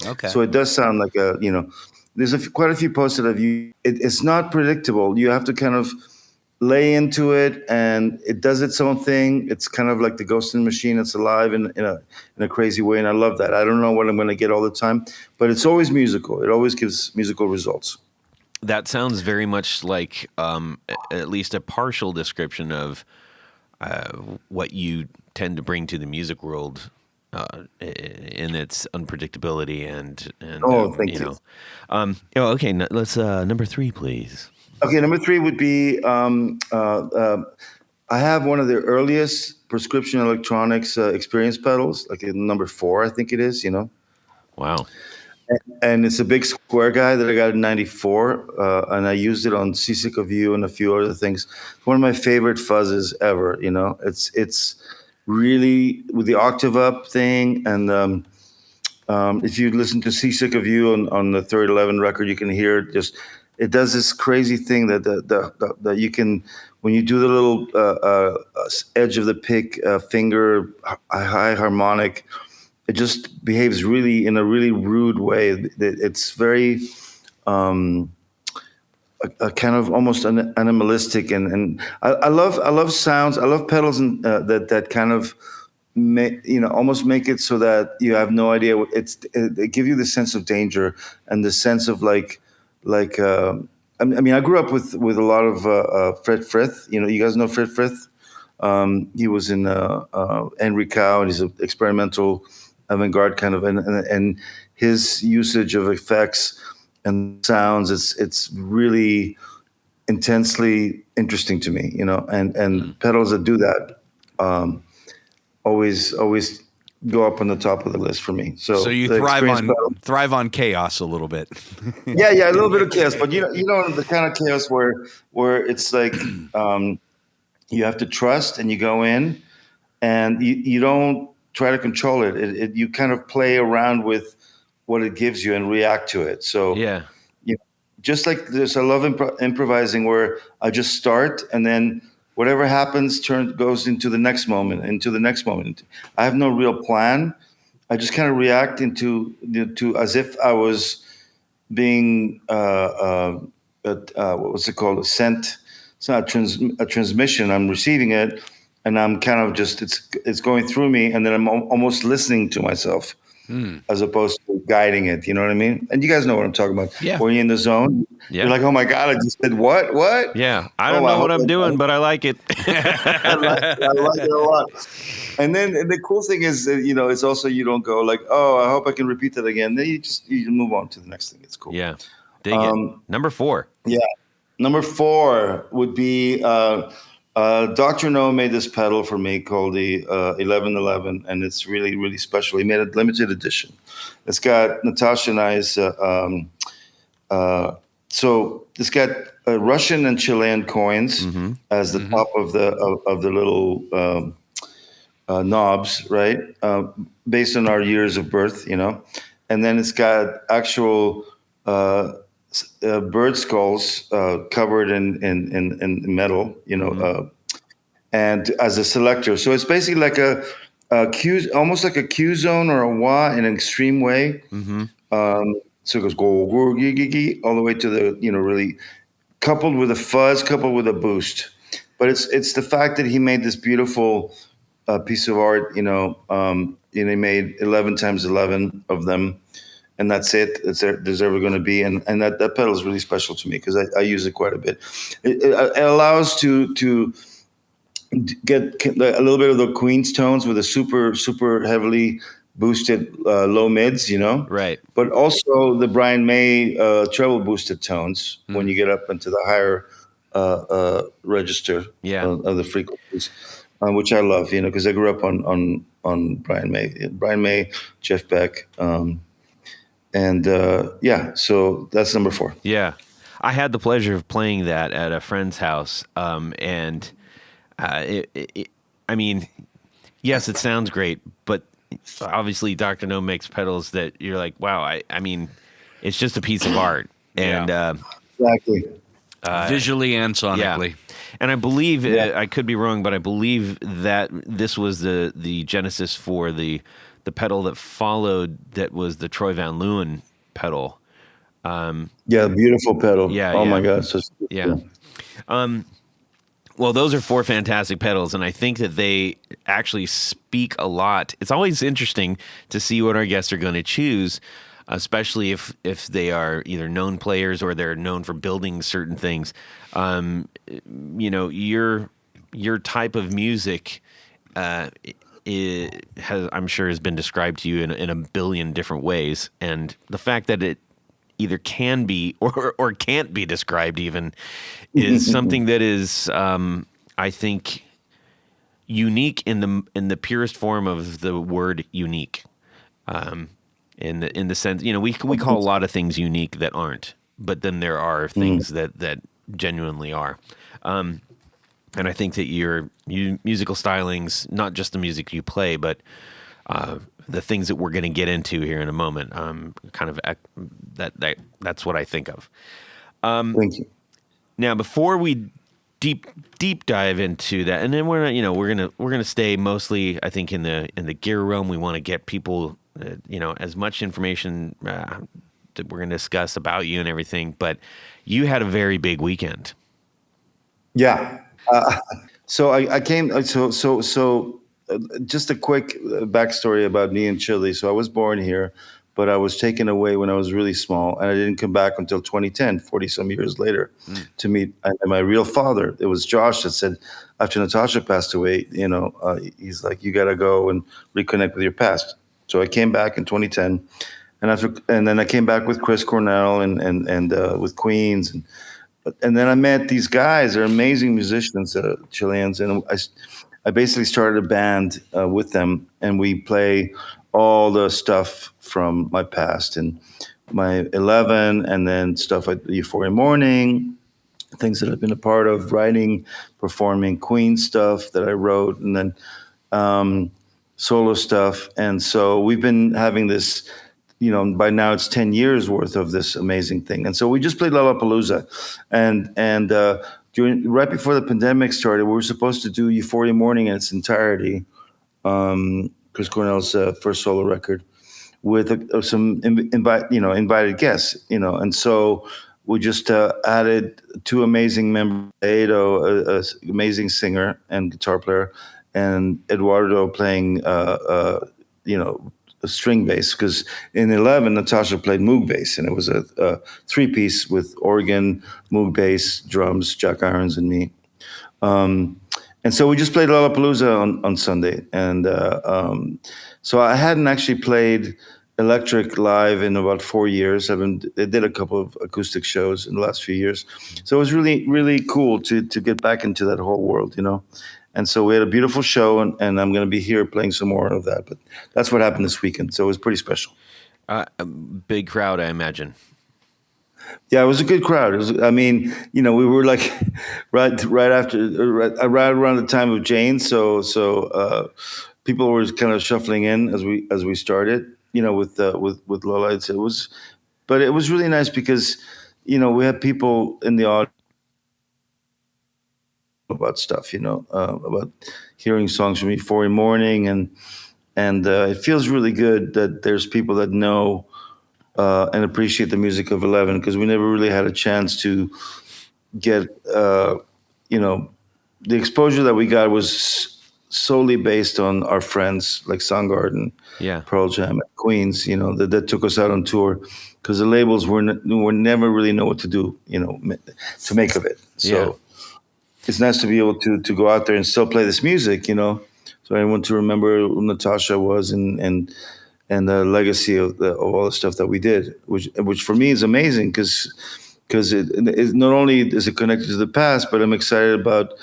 Okay. So it does sound like there's quite a few posts that I've used. It's not predictable. You have to kind of lay into it, and it does its own thing. It's kind of like the ghost in the machine. It's alive in a crazy way, and I love that. I don't know what I'm going to get all the time, but it's always musical. It always gives musical results. That sounds very much like at least a partial description of what you tend to bring to the music world in its unpredictability and thank you. Okay, let's number 3, please. Okay, number 3 would be I have one of the earliest prescription electronics experience pedals, like number 4, I think it is. Wow. And it's a big square guy that I got in '94, and I used it on Seasick of You and a few other things. One of my favorite fuzzes ever. It's really with the octave up thing, and if you listen to Seasick of You on the 311 record, you can hear it does this crazy thing that you can, when you do the little edge of the pick finger high harmonic. It just behaves in a really rude way. It's very a kind of almost animalistic, and I love sounds. I love pedals and that kind of almost make it so that you have no idea. They give you the sense of danger and the sense of like. I mean, I grew up with a lot of Fred Frith. You guys know Fred Frith. He was in Henry Cow, and he's an experimental avant-garde kind of, and his usage of effects and sounds, it's really intensely interesting to me, and pedals that do that always go up on the top of the list for me. So you thrive on chaos a little bit. yeah, a little bit of chaos, but the kind of chaos where it's like you have to trust, and you go in, and you don't try to control it. You kind of play around with what it gives you and react to it. So just like this, I love improvising, where I just start, and then whatever happens goes into the next moment. I have no real plan. I just kind of react to as if I was being what's it called? It's not a transmission. I'm receiving it. And I'm kind of just, it's going through me, and then I'm almost listening to myself as opposed to guiding it. You know what I mean? And you guys know what I'm talking about. Yeah. When you're in the zone, you're like, oh my God, I just did what? What? Yeah. I don't know what I'm doing, but I like it. I like it a lot. And then the cool thing is, it's also, you don't go like, oh, I hope I can repeat that again. Then you move on to the next thing. It's cool. Yeah. Dig it. Number 4. Yeah. Number 4 would be, Dr. No made this pedal for me called the 1111, and it's really, really special. He made a limited edition. It's got Natasha and I's. So it's got Russian and Chilean coins as the top of the little knobs, right? Based on our years of birth, and then it's got actual bird skulls covered in metal, and as a selector. So it's basically like a Q, almost like a Q zone or a wah in an extreme way. So it goes go go gee all the way to the really coupled with a fuzz, coupled with a boost. But it's the fact that he made this beautiful piece of art. And he made 11 times 11 of them. and that's it. There's ever going to be, and that pedal is really special to me because I use it quite a bit. It allows to get a little bit of the Queen's tones with a super heavily boosted low mids, Right. but also the Brian May treble boosted tones when you get up into the higher register Yeah. of the frequencies, which I love, because I grew up on Brian May, Jeff Beck, and so that's number 4. Yeah. I had the pleasure of playing that at a friend's house, and I mean, yes, it sounds great, but obviously Dr. No makes pedals that you're like, wow, I mean, it's just a piece of art. And Exactly. Visually and yeah. sonically. And I believe, I could be wrong, but I believe that this was the genesis for the pedal that followed, that was the Troy Van Leeuwen pedal. Yeah, beautiful pedal. Yeah, Oh yeah. my God. So Yeah. Well, those are 4 fantastic pedals, and I think that they actually speak a lot. It's always interesting to see what our guests are going to choose, especially if they are either known players or they're known for building certain things. Your type of music I'm sure has been described to you in a billion different ways, and the fact that it either can be or can't be described even is something that is, I think, unique in the purest form of the word unique. In the sense, we call a lot of things unique that aren't, but then there are things that genuinely are. And I think that your musical stylings, not just the music you play, but the things that we're going to get into here in a moment, kind of that's what I think of. Thank you. Now, before we deep dive into that, and then we're gonna stay mostly, I think, in the gear realm. We want to get people, as much information that we're going to discuss about you and everything. But you had a very big weekend. Yeah. So I came. Just a quick backstory about me in Chile. So I was born here, but I was taken away when I was really small, and I didn't come back until 2010, 40 some years later, to meet my real father. It was Josh that said, after Natasha passed away, he's like, you got to go and reconnect with your past. So I came back in 2010, and then I came back with Chris Cornell and with Queens, and then I met these guys. They're amazing musicians, Chileans, and I basically started a band with them, and we play all the stuff from my past and my 11, and then stuff like Euphoria Morning, things that I've been a part of, writing, performing, Queen stuff that I wrote, and then solo stuff. And so we've been having this, by now it's 10 years worth of this amazing thing. And so we just played Lollapalooza, and right before the pandemic started, we were supposed to do Euphoria Morning in its entirety, Chris Cornell's first solo record, with some invited guests, and so we just added 2 amazing members, Edo, a amazing singer and guitar player, and Eduardo playing, a string bass, because in 11 Natasha played Moog bass, and it was a 3-piece with organ, Moog bass, drums, Jack Irons, and me. And so we just played Lollapalooza on Sunday, and so I hadn't actually played electric live in about 4 years. I did a couple of acoustic shows in the last few years, so it was really, really cool to get back into that whole world, And so we had a beautiful show, and I'm going to be here playing some more of that. But that's what happened this weekend, so it was pretty special. A big crowd, I imagine. Yeah, it was a good crowd. We were like right after, right around the time of Jane, so people were kind of shuffling in as we started, with Lola. But it was really nice because, we had people in the audience about stuff, about hearing songs from Euphoria Morning, and it feels really good that there's people that know and appreciate the music of 11, because we never really had a chance to get, the exposure that we got was solely based on our friends like Soundgarden, Yeah. Pearl Jam, and Queens. That took us out on tour because the labels were never really know what to do. To make of it. So it's nice to be able to go out there and still play this music. So I want to remember who Natasha was and the legacy of all the stuff that we did, which for me is amazing because it not only is it connected to the past, but I'm excited about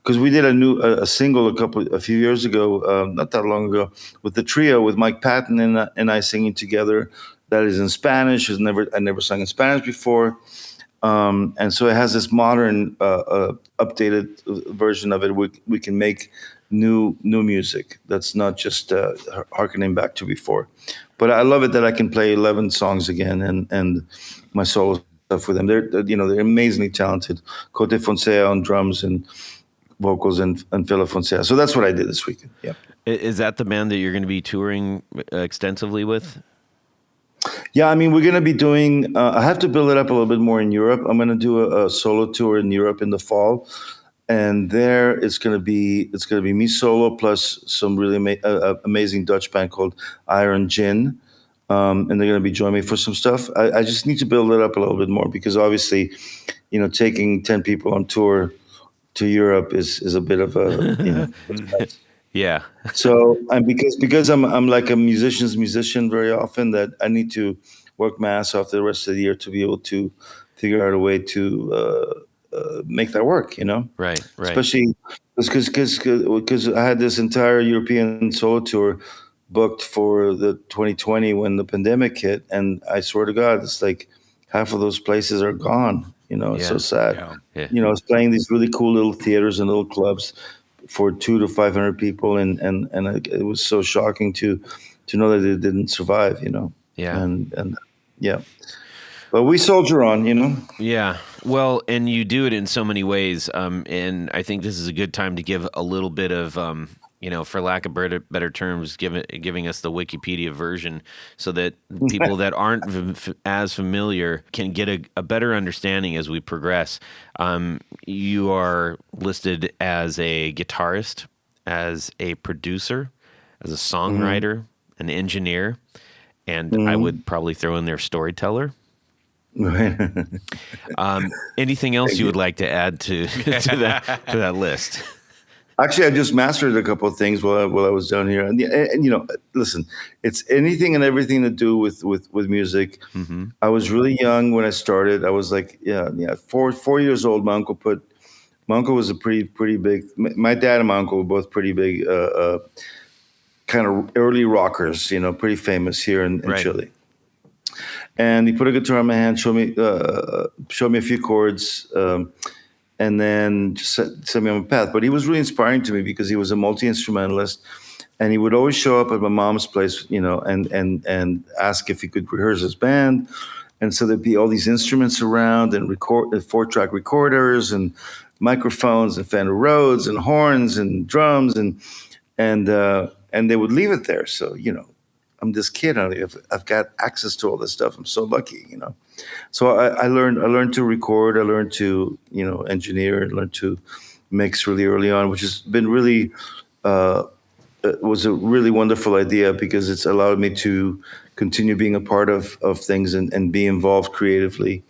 because we did a single a few years ago, not that long ago, with the trio with Mike Patton and I singing together. That is in Spanish. I never sung in Spanish before, and so it has this modern, updated version of it. We can make new music that's not just harkening back to before. But I love it that I can play 11 songs again and my solo stuff with them. They're amazingly talented. Cote Fonseca on drums and vocals and Philip Fonseca. So that's what I did this weekend. Yeah. Is that the band that you're going to be touring extensively with? Yeah, I mean, we're going to be doing. I have to build it up a little bit more in Europe. I'm going to do a solo tour in Europe in the fall, and there it's going to be me solo plus some really amazing Dutch band called Iron Gin, and they're going to be joining me for some stuff. I just need to build it up a little bit more because obviously, taking 10 people on tour to Europe is a bit of a. Yeah. So, and because I'm like a musician's musician very often, that I need to work my ass off the rest of the year to be able to figure out a way to make that work. Right. Especially because I had this entire European solo tour booked for the 2020 when the pandemic hit, and I swear to God, it's like half of those places are gone. It's so sad. Yeah. Yeah. I was playing these really cool little theaters and little clubs for 200 to 500 people, and it was so shocking to know that it didn't survive. Yeah. And yeah, but we soldier on. Yeah. Well, and you do it in so many ways. And I think this is a good time to give a little bit of, for lack of better terms, giving us the Wikipedia version so that people that aren't as familiar can get a better understanding as we progress. You are listed as a guitarist, as a producer, as a songwriter, an engineer, and I would probably throw in there storyteller. Right. Anything else you would like to add to that list? Actually, I just mastered a couple of things while I was down here, and listen, it's anything and everything to do with music. Mm-hmm. I was really young when I started. I was like, 4 years old. My uncle was a pretty big. My dad and my uncle were both pretty big, kind of early rockers. Pretty famous here in Right. Chile. And he put a guitar in my hand, showed me a few chords, and then just set me on a path. But he was really inspiring to me because he was a multi-instrumentalist, and he would always show up at my mom's place, and ask if he could rehearse his band. And so there'd be all these instruments around and 4-track recorders and microphones and Fender Rhodes and horns and drums and they would leave it there. So I'm this kid. I've got access to all this stuff. I'm so lucky, So I learned to record. I learned to engineer. I learned to mix really early on, which has been really was a really wonderful idea because it's allowed me to continue being a part of things and be involved creatively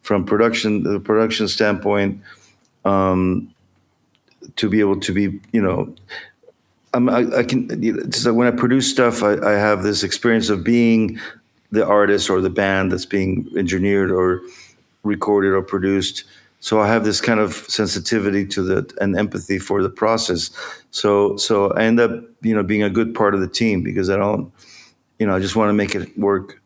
from the production standpoint, to be able to be I can. So when I produce stuff, I have this experience of being the artist or the band that's being engineered or recorded or produced. So I have this kind of sensitivity to and empathy for the process. So I end up being a good part of the team because I don't I just want to make it work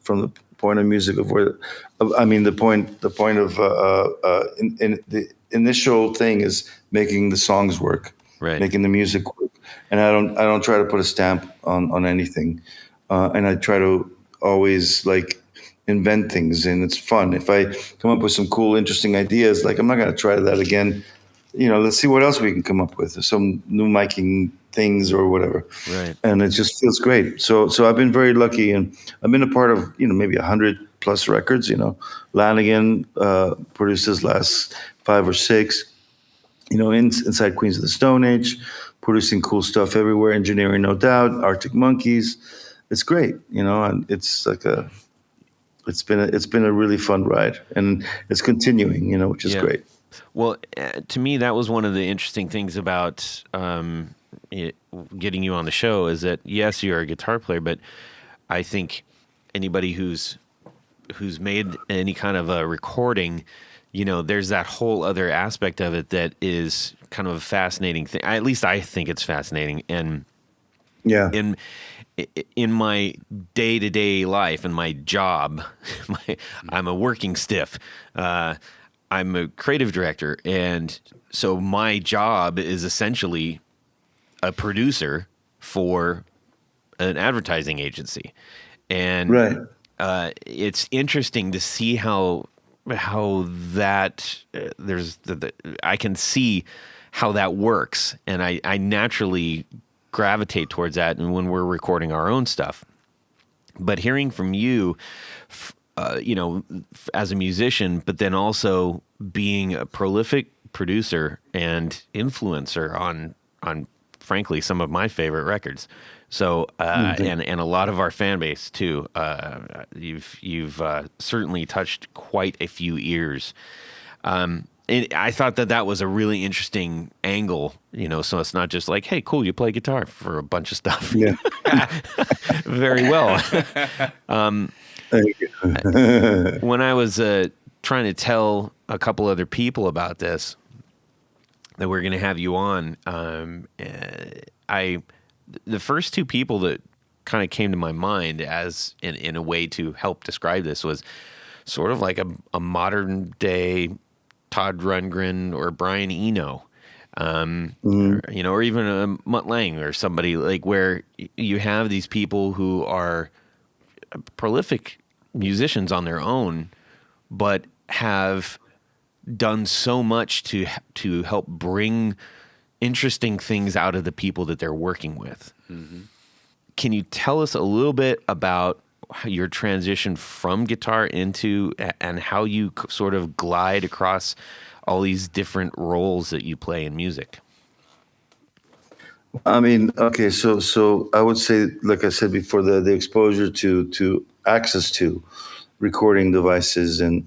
from the point of music of where the point of in the initial thing is making the songs work, Right. making the music work. And I don't try to put a stamp on anything, and I try to always invent things, and it's fun. If I come up with some cool, interesting ideas, I'm not going to try that again. Let's see what else we can come up with, some new miking things or whatever. Right. And it just feels great. So I've been very lucky, and I've been a part of maybe 100+ records. Lanigan produced his last 5 or 6. Inside Queens of the Stone Age. producing cool stuff everywhere. Engineering, no doubt. Arctic Monkeys. It's great, and it's like it's been a really fun ride, and it's continuing, which is great. Well, to me, that was one of the interesting things about getting you on the show is that, yes, you're a guitar player, but I think anybody who's made any kind of a recording, there's that whole other aspect of it that is kind of a fascinating thing. At least I think it's fascinating. And in my day-to-day life and my job, I'm a working stiff. I'm a creative director, and so my job is essentially a producer for an advertising agency. And it's interesting to see how that I can see how that works, and I naturally gravitate towards that. And when we're recording our own stuff, but hearing from you, as a musician, but then also being a prolific producer and influencer on frankly some of my favorite records. So and a lot of our fan base too. You've certainly touched quite a few ears. I thought that was a really interesting angle, so it's not just like, hey, cool, you play guitar for a bunch of stuff. Yeah. Very well. When I was trying to tell a couple other people about this, that we're going to have you on, the first two people that kind of came to my mind as in a way to help describe this was sort of like a modern day Todd Rundgren or Brian Eno, or even a Mutt Lange or somebody, like where you have these people who are prolific musicians on their own, but have done so much to help bring interesting things out of the people that they're working with. Mm-hmm. Can you tell us a little bit about your transition from guitar into, and how you sort of glide across all these different roles that you play in music? I mean, okay, so I would say, like I said before, the exposure to access to recording devices and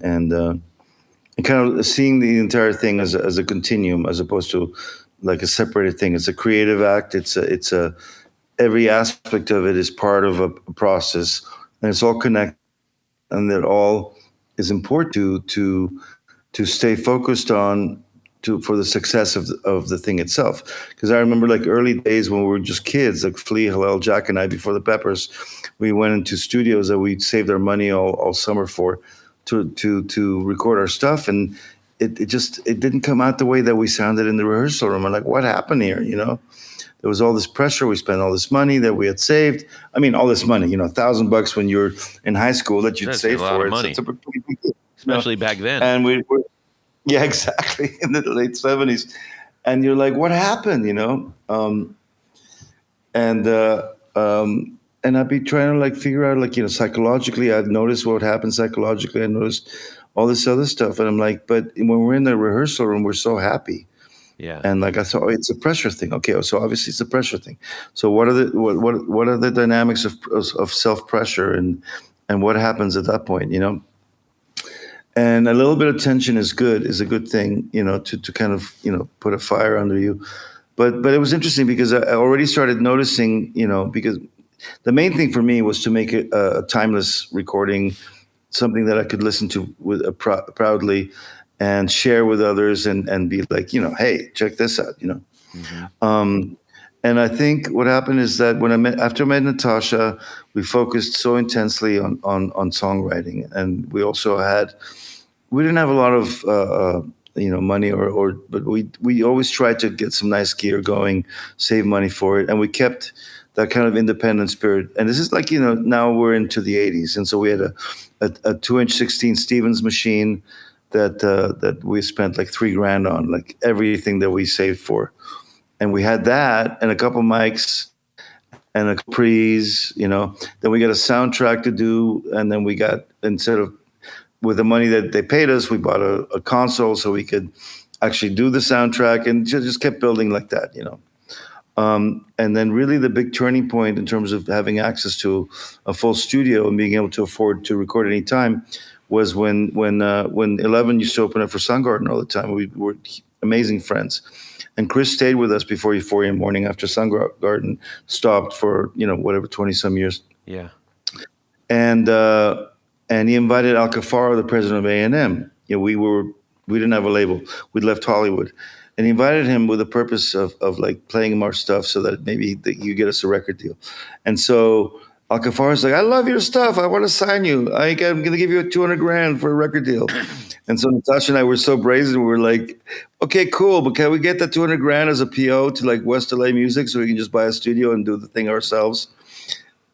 kind of seeing the entire thing as a continuum, as opposed to like a separated thing. It's a creative act. It's a every aspect of it is part of a process, and it's all connected, and that all is important to stay focused on for the success of the thing itself. Because I remember like early days when we were just kids, like Flea, Hillel, Jack, and I, before the Peppers, we went into studios that we'd saved our money all summer for to record our stuff, and it didn't come out the way that we sounded in the rehearsal room. I'm like, what happened here? There was all this pressure. We spent all this money that we had saved. I mean, all this money, $1,000 when you're in high school that you'd save for it. Money. It's a pretty big deal, especially back then. And yeah, exactly, in the late 70s. And you're like, what happened? And I'd be trying to like figure out, psychologically, I'd noticed what happened psychologically. I noticed all this other stuff. And I'm like, but when we're in the rehearsal room, we're so happy. Yeah. And like I thought, it's a pressure thing. Okay, so obviously it's a pressure thing. So what are the dynamics of self pressure and what happens at that point? And a little bit of tension is a good thing, to kind of put a fire under you. But it was interesting because I already started noticing, because the main thing for me was to make it a timeless recording, something that I could listen to with proudly and share with others and be like, hey, check this out, Mm-hmm. And I think what happened is that after I met Natasha, we focused so intensely on songwriting, and we didn't have a lot of money but we always tried to get some nice gear going, save money for it, and we kept that kind of independent spirit. And this is like, now we're into the 80s, and so we had a 2-inch 16 Stevens machine that we spent like $3,000 on, like everything that we saved for. And we had that and a couple mics and a pre's, then we got a soundtrack to do. And then we got, instead of with the money that they paid us, we bought a console so we could actually do the soundtrack, and just kept building like that, And then really the big turning point in terms of having access to a full studio and being able to afford to record any time was when 11 used to open up for Soundgarden all the time. We were amazing friends. And Chris stayed with us before Euphoria Morning after Soundgarden stopped for, whatever, 20 some years. Yeah. And he invited Alcafaro, the president of A&M. We didn't have a label. We'd left Hollywood. And he invited him with the purpose of like playing our stuff so that maybe you get us a record deal. And so Alcafaro's like, I love your stuff. I want to sign you. I'm going to give you $200,000 for a record deal. And so Natasha and I were so brazen. We were like, okay, cool. But can we get that $200,000 as a PO to like West LA Music so we can just buy a studio and do the thing ourselves?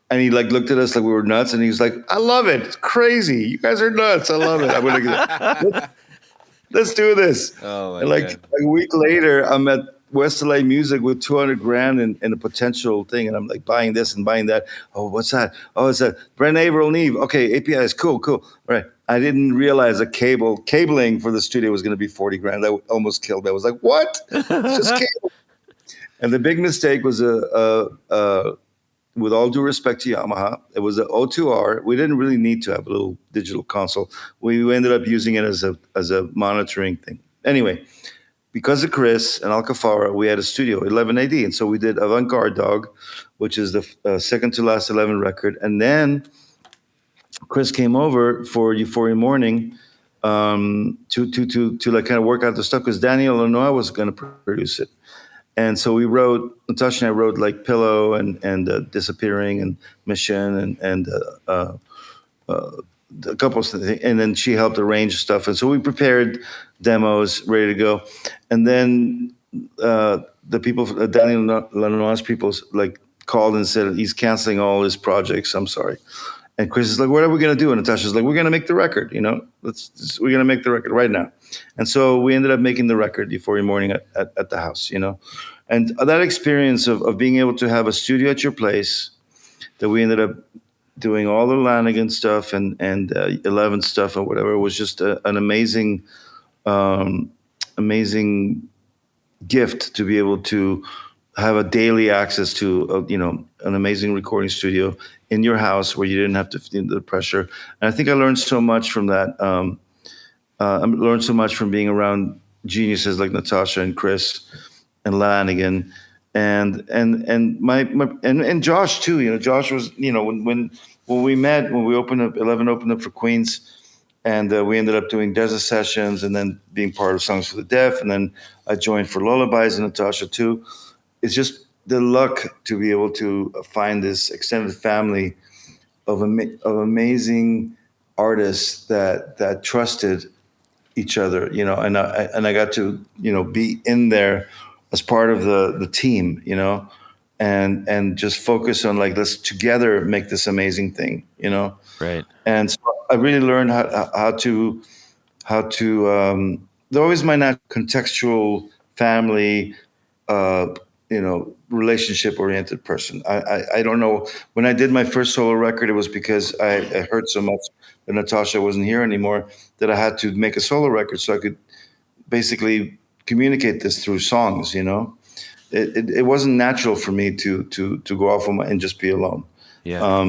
And he like looked at us like we were nuts. And he was like, I love it. It's crazy. You guys are nuts. I love it. I'm going to let's do this. Oh, my and like God. a week later, I'm at West LA Music with $200,000 and a potential thing, and I'm like buying this and buying that. Oh, what's that? Oh, it's that Brent Averill Neve. Okay, APIs, cool. All right. I didn't realize that cabling for the studio was going to be $40,000. That almost killed me. I was like, what? It's just cable. And the big mistake was with all due respect to Yamaha, it was an O2R. We didn't really need to have a little digital console. We ended up using it as a monitoring thing. Anyway, because of Chris and Alcafara, we had a studio, 11 AD. And so we did Avant-Garde Dog, which is the second to last 11 record. And then Chris came over for Euphoria Morning to like kind of work out the stuff because Daniel Lanois was going to produce it. And so Natasha and I wrote like Pillow and Disappearing and Mission and a couple of things. And then she helped arrange stuff. And so we prepared demos ready to go. And then the people, Daniel Lanois people like called and said, he's canceling all his projects. I'm sorry. And Chris is like, what are we going to do? And Natasha's like, we're going to make the record, we're going to make the record right now. And so we ended up making the record Euphoria Morning at the house, And that experience of being able to have a studio at your place that we ended up doing all the Lanigan stuff and 11 stuff and whatever was just an amazing gift to be able to have a daily access to, an amazing recording studio in your house where you didn't have to feel the pressure. And I think I learned so much from that. I learned so much from being around geniuses like Natasha and Chris and Lanigan and Josh too. Josh was, when we met, when we opened up, 11 opened up for Queens, and we ended up doing Desert Sessions and then being part of Songs for the Deaf. And then I joined for Lullabies and Natasha too. It's just the luck to be able to find this extended family of amazing artists that trusted each other, and I got to, be in there as part of the team, and just focus on like, let's together make this amazing thing, Right. And so I really learned how to they're always my contextual family, relationship oriented person. I don't know. When I did my first solo record, it was because I heard so much that Natasha wasn't here anymore that I had to make a solo record so I could basically communicate this through songs. It wasn't natural for me to go off and just be alone. Yeah.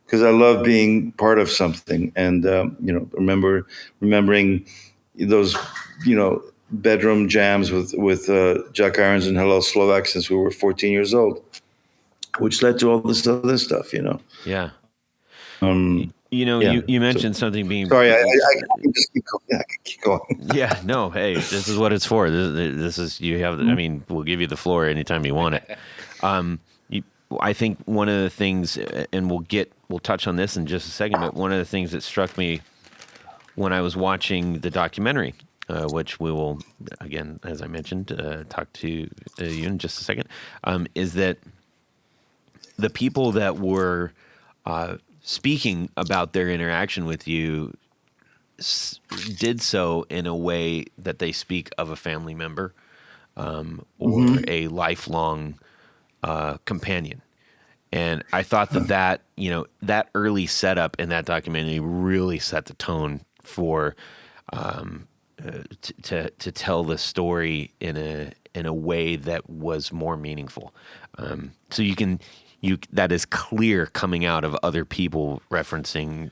Because I love being part of something and remembering those bedroom jams with Jack Irons and Hello Slovak since we were 14 years old, which led to all this other stuff. Yeah. Yeah. You mentioned something being. Sorry, I can just keep going. Yeah, I can keep going. Yeah, no. Hey, this is what it's for. This is you have. I mean, we'll give you the floor anytime you want it. I think one of the things, and we'll touch on this in just a second, but one of the things that struck me when I was watching the documentary, which we will, again, as I mentioned, talk to you in just a second, is that the people that were speaking about their interaction with you did so in a way that they speak of a family member or a lifelong companion. And I thought that that early setup in that documentary really set the tone for to tell the story in in a way that was more meaningful. So that is clear coming out of other people referencing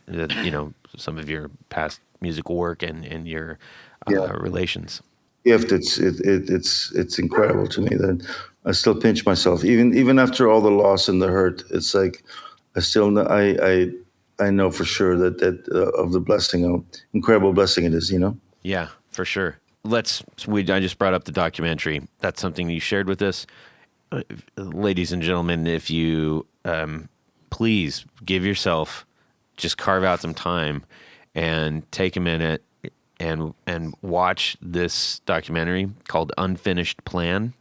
some of your past musical work and your relations. Gift. It's incredible to me that I still pinch myself even after all the loss and the hurt. It's like I still know, I know for sure that of the blessing, incredible blessing it is. Yeah, for sure. I just brought up the documentary. That's something you shared with us, ladies and gentlemen. If you please give yourself, just carve out some time and take a minute and watch this documentary called Unfinished Plan,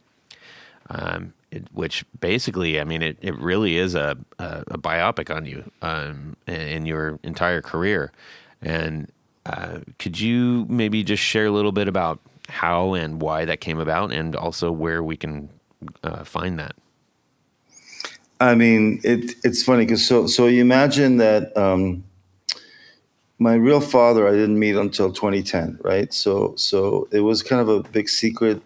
which basically, I mean, it really is a biopic on you in your entire career. And could you maybe just share a little bit about how and why that came about, and also where we can find that? I mean, it's funny because so you imagine that my real father I didn't meet until 2010, right? So it was kind of a big secret.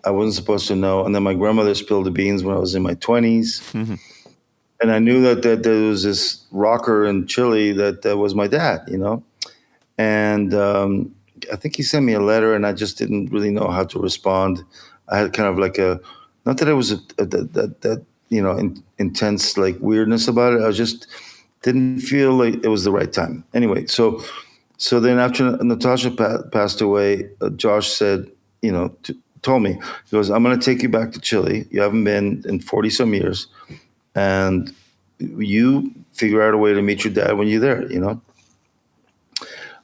I wasn't supposed to know. And then my grandmother spilled the beans when I was in my 20s. Mm-hmm. And I knew that there was this rocker in Chile that was my dad, And I think he sent me a letter, and I just didn't really know how to respond. I had kind of like not that it was intense like weirdness about it. I just didn't feel like it was the right time. Anyway, so then after Natasha passed away, Josh said, told me, he goes, I'm going to take you back to Chile. You haven't been in 40 some years, and you figure out a way to meet your dad when you're there,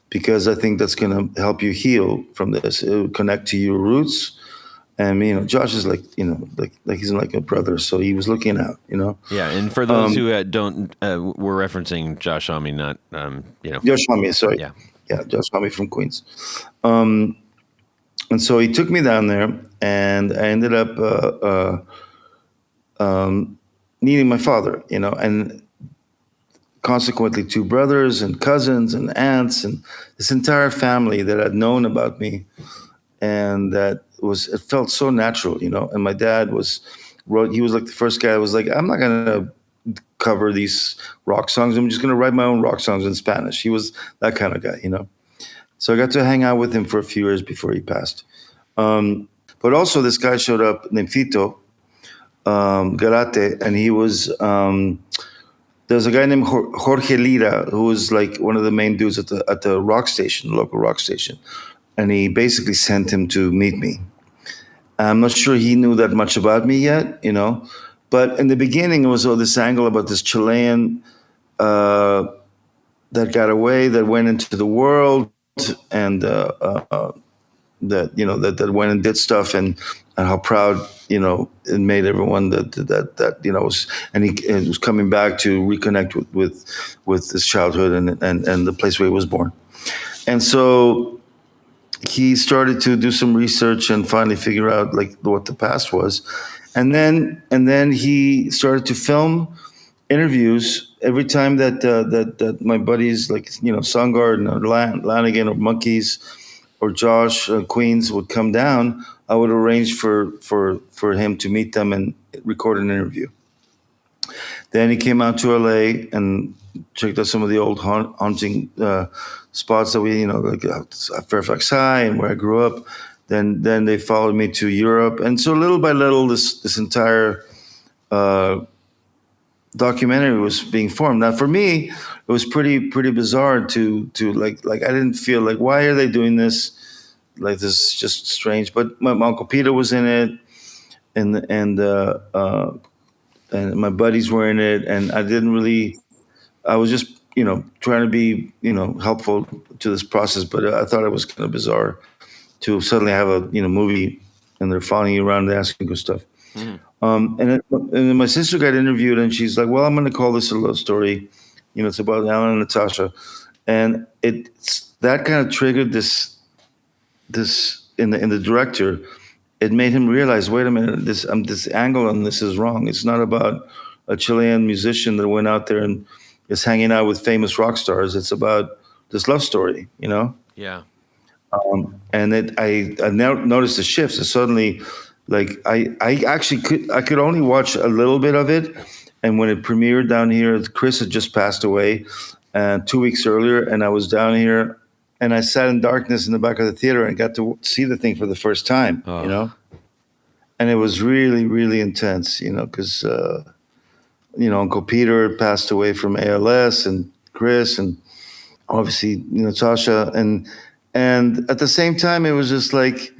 because I think that's going to help you heal from this. It will connect to your roots. And, Josh is like he's like a brother. So he was looking out, Yeah. And for those who don't, we're referencing Josh Homme, not, Josh Homme, sorry. Yeah. Yeah. Josh Homme from Queens. And so he took me down there, and I ended up meeting my father, and consequently 2 brothers and cousins and aunts and this entire family that I'd known about me, and it felt so natural, And my dad he was like the first guy that was like, I'm not gonna cover these rock songs. I'm just gonna write my own rock songs in Spanish. He was that kind of guy, So I got to hang out with him for a few years before he passed. But also this guy showed up named Fito Garate, and he was there's a guy named Jorge Lira who was like one of the main dudes at the rock station, local rock station, and he basically sent him to meet me. I'm not sure he knew that much about me yet, but in the beginning it was all this angle about this Chilean that got away, that went into the world, and that went and did stuff, and how proud it made everyone that was, and he was coming back to reconnect with his childhood and the place where he was born. And so he started to do some research and finally figure out like what the past was, and then he started to film interviews every time that my buddies like Soundgarden or Lanigan or Monkeys or Josh Queens would come down. I would arrange for him to meet them and record an interview. Then he came out to LA and checked out some of the old haunting spots that we, like Fairfax High and where I grew up. Then they followed me to Europe, and so little by little, this entire documentary was being formed. Now, for me, it was pretty bizarre to like I didn't feel like, why are they doing this? Like, this is just strange. But my Uncle Peter was in it, and my buddies were in it, and I didn't really. I was just trying to be helpful to this process, but I thought it was kind of bizarre to suddenly have a movie and they're following you around and asking you stuff. Mm-hmm. And then my sister got interviewed, and she's like, "Well, I'm going to call this a love story. It's about Alain and Natasha," and it's that kind of triggered this in the director. It made him realize, wait a minute, this angle on this is wrong. It's not about a Chilean musician that went out there and is hanging out with famous rock stars. It's about this love story, Yeah. And I now noticed the shift. So suddenly, Like I actually could only watch a little bit of it, and when it premiered down here, Chris had just passed away, 2 weeks earlier, and I was down here, and I sat in darkness in the back of the theater and got to see the thing for the first time, and it was really, really intense, because Uncle Peter passed away from ALS, and Chris, and obviously Natasha, and at the same time, it was just like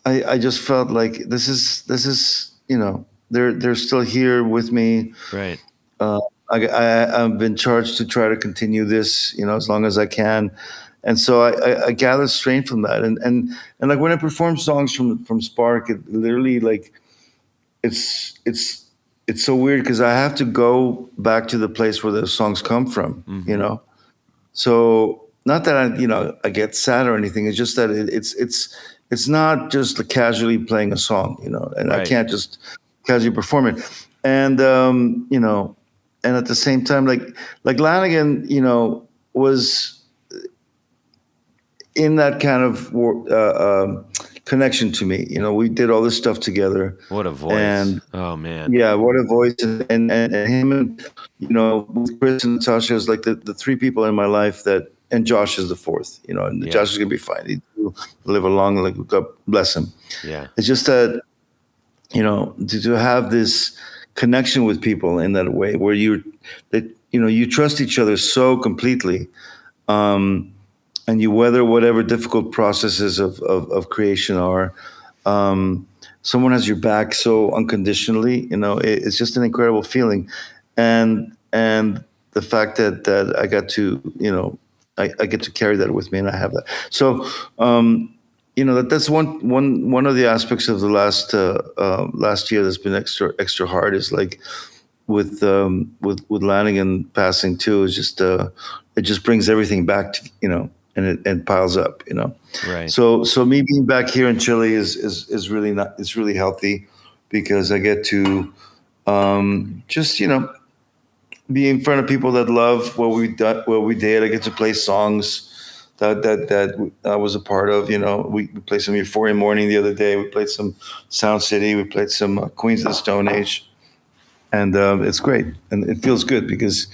I just felt like this is they're still here with me. Right. I've been charged to try to continue this, as long as I can, and so I gather strength from that, and like when I perform songs from Spark, it literally like it's so weird because I have to go back to the place where those songs come from, So not that I get sad or anything. It's just that it's not just casually playing a song, and Right. I can't just casually perform it, and and at the same time, like Lanigan, was in that kind of connection to me. We did all this stuff together. What a voice. And oh man. yeah, what a voice. And him and, with Chris and Natasha is like the three people in my life and Josh is the fourth, and Josh is going to be fine. He'll live a long, God bless him. Yeah. It's just that, to have this connection with people in that way where you trust each other so completely, and you weather whatever difficult processes of creation are. Someone has your back so unconditionally, it's just an incredible feeling. And the fact that I got to, I get to carry that with me, and I have that. So, that's one of the aspects of the last year that's been extra hard is like with Lanigan passing too. Is just it just brings everything back to and it piles up, Right. So me being back here in Chile is really not, it's really healthy because I get to just be in front of people that love what we did. I get to play songs that I was a part of. We played some Euphoria Morning the other day. We played some Sound City. We played some Queens of the Stone Age, and it's great and it feels good because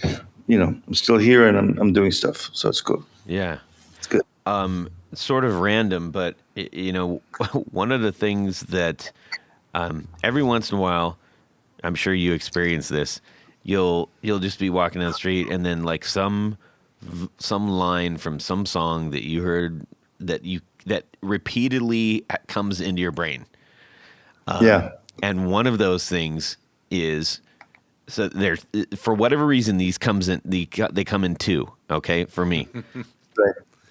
I'm still here and I'm doing stuff, so it's cool. Yeah. It's good. Sort of random, but one of the things that every once in a while, I'm sure you experience this. You'll just be walking down the street, and then like some line from some song that you heard that repeatedly comes into your brain. Yeah. And one of those things is, so there's, for whatever reason, they come in two. Okay, for me.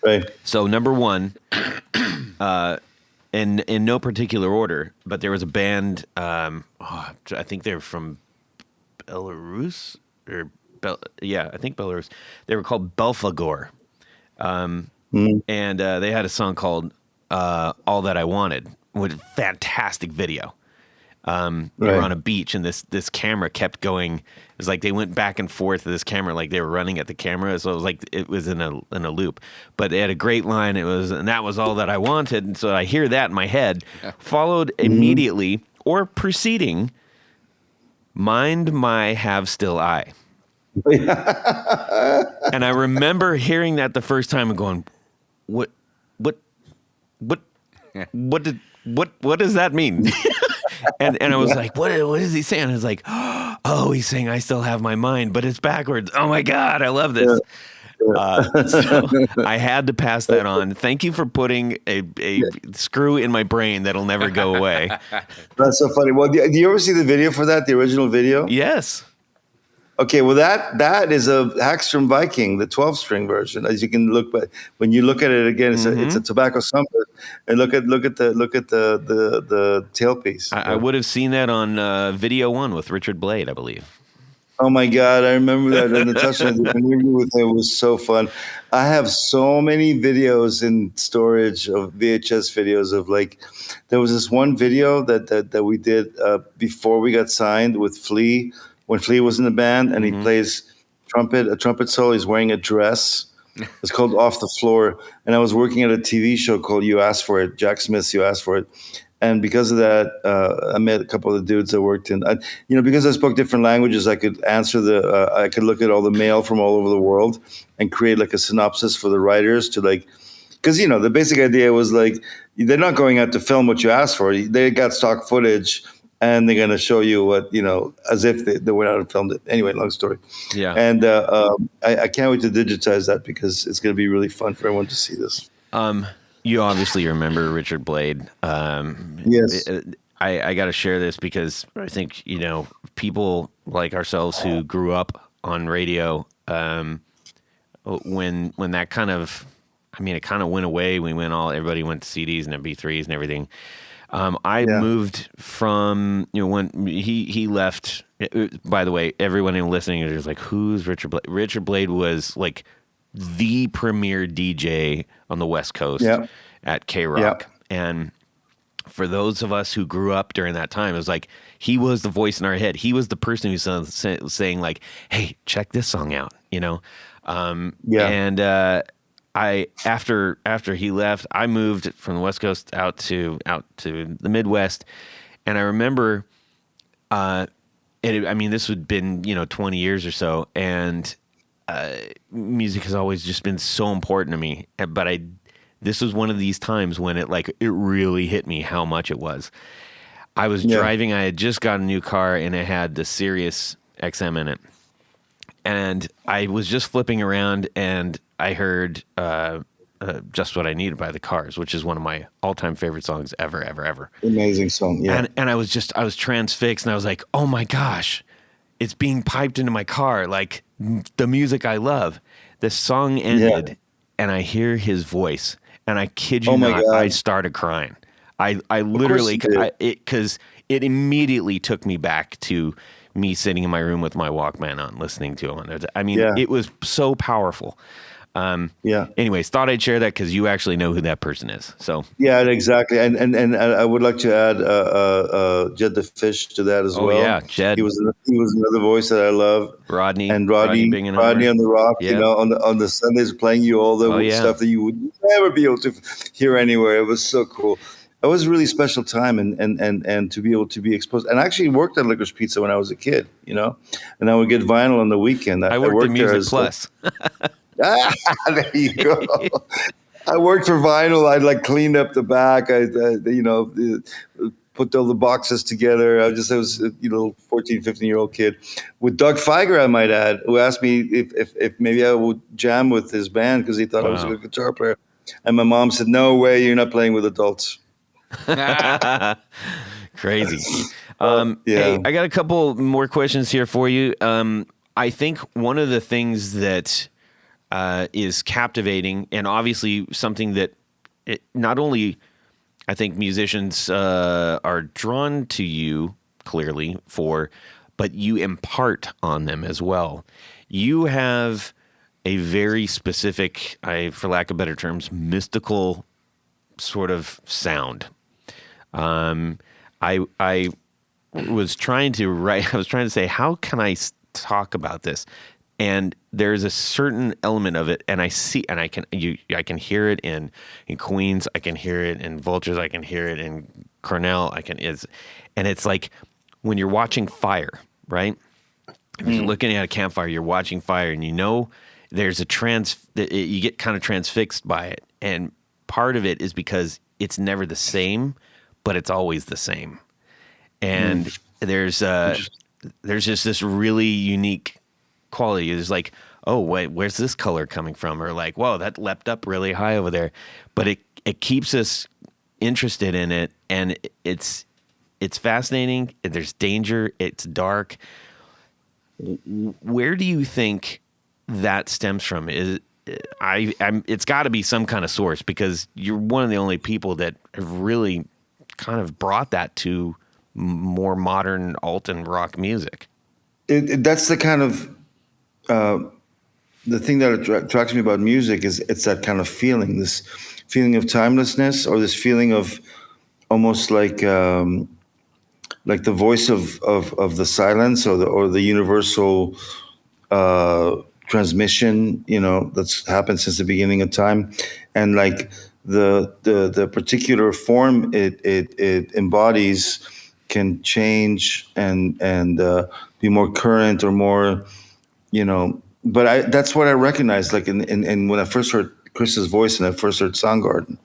Right. So number one, in no particular order, but there was a band. I think they're from Belarus or I think Belarus. They were called Belfagor, and they had a song called "All That I Wanted" with a fantastic video. They were on a beach, and this camera kept going. It was like they went back and forth with this camera, like they were running at the camera. So it was like it was in a loop. But they had a great line. And that was all that I wanted. And so I hear that in my head, followed immediately or preceding, "Mind My Have Still I." And I remember hearing that the first time and going, what does that mean? And I was like, what is he saying? I was like, oh, he's saying I still have my mind, but it's backwards. Oh my God, I love this. So I had to pass that on. Thank you for putting a screw in my brain that'll never go away. That's so funny. Well, do you ever see the video for that, the original video? Yes. Okay, well that is a Hackstrom Viking, the 12-string version. As you can look, but when you look at it again, it's a tobacco sumpter, and look at the tailpiece. I would have seen that on Video One with Richard Blade, I believe. Oh my God, I remember that. And Natasha, the interview with him was so fun. I have so many videos in storage of VHS videos of like, there was this one video that we did before we got signed with Flea, when Flea was in the band, and he plays a trumpet solo. He's wearing a dress. It's called Off the Floor. And I was working at a TV show called You Asked For It, Jack Smith's You Asked For It. And because of that, I met a couple of the dudes that worked because I spoke different languages, I could I could look at all the mail from all over the world and create like a synopsis for the writers to like, because, the basic idea was like, they're not going out to film what you asked for. They got stock footage and they're going to show you what, as if they went out and filmed it. Anyway, long story. Yeah. And I can't wait to digitize that because it's going to be really fun for everyone to see this. You obviously remember Richard Blade. Yes. I got to share this because I think, people like ourselves who grew up on radio, when that kind of, it kind of went away. Everybody went to CDs and MP3s and everything. I moved from, when he left, by the way, everyone listening is like, who's Richard Blade? Richard Blade was like the premier DJ on the West Coast at K-Rock. And for those of us who grew up during that time, it was like he was the voice in our head. He was the person who was saying like, hey, check this song out, And after he left, I moved from the West Coast out to the Midwest. And I remember, this would have been, 20 years or so. And music has always just been so important to me, but this was one of these times when it really hit me how much it was. I was driving, I had just got a new car and it had the Sirius XM in it. And I was just flipping around and I heard Just What I Needed by the Cars, which is one of my all-time favorite songs ever. Amazing song, yeah. And I was transfixed and I was like, oh my gosh, it's being piped into my car, like the music I love. The song ended and I hear his voice and I kid you not, God. I started crying. I literally, because it immediately took me back to me sitting in my room with my Walkman on, listening to him. It was so powerful. Anyways, thought I'd share that because you actually know who that person is. So yeah, exactly. And I would like to add Jed the Fish to that as well. Oh yeah, Jed. He was another voice that I love. Rodney on the Rock. Yep. On the Sundays playing you all the stuff that you would never be able to hear anywhere. It was so cool. It was a really special time, and to be able to be exposed. And I actually worked at Licorice Pizza when I was a kid, and I would get vinyl on the weekend. I worked in Music Plus. There you go. I worked for vinyl. I cleaned up the back. I put all the boxes together. I was 14, 15-year-old kid with Doug Feiger, I might add, who asked me if maybe I would jam with his band because he thought I was a good guitar player. And my mom said, "No way, you're not playing with adults." Crazy. Hey, I got a couple more questions here for you. I think one of the things that is captivating, and obviously something that not only I think musicians are drawn to you clearly for, but you impart on them as well. You have a very specific, for lack of better terms, mystical sort of sound. I was trying to say, how can I talk about this? And there's a certain element of it, and I can hear it in Queens, I can hear it in Vultures, I can hear it in Cornell, and it's like when you're watching fire, right? If you're looking at a campfire, you're watching fire, and there's you get kind of transfixed by it, and part of it is because it's never the same, but it's always the same, and there's just this really unique quality. Is like, oh wait, where's this color coming from? Or like, whoa, that leapt up really high over there. But it keeps us interested in it, and it's fascinating. There's danger. It's dark. Where do you think that stems from? It's got to be some kind of source, because you're one of the only people that have really kind of brought that to more modern alt and rock music. That's the kind of the thing that attracts me about music is it's that kind of feeling, this feeling of timelessness, or this feeling of almost like the voice of the silence, or the universal transmission, that's happened since the beginning of time. And like the particular form it embodies can change and be more current or more, but that's what I recognized, like in when I first heard Chris's voice and I first heard Soundgarden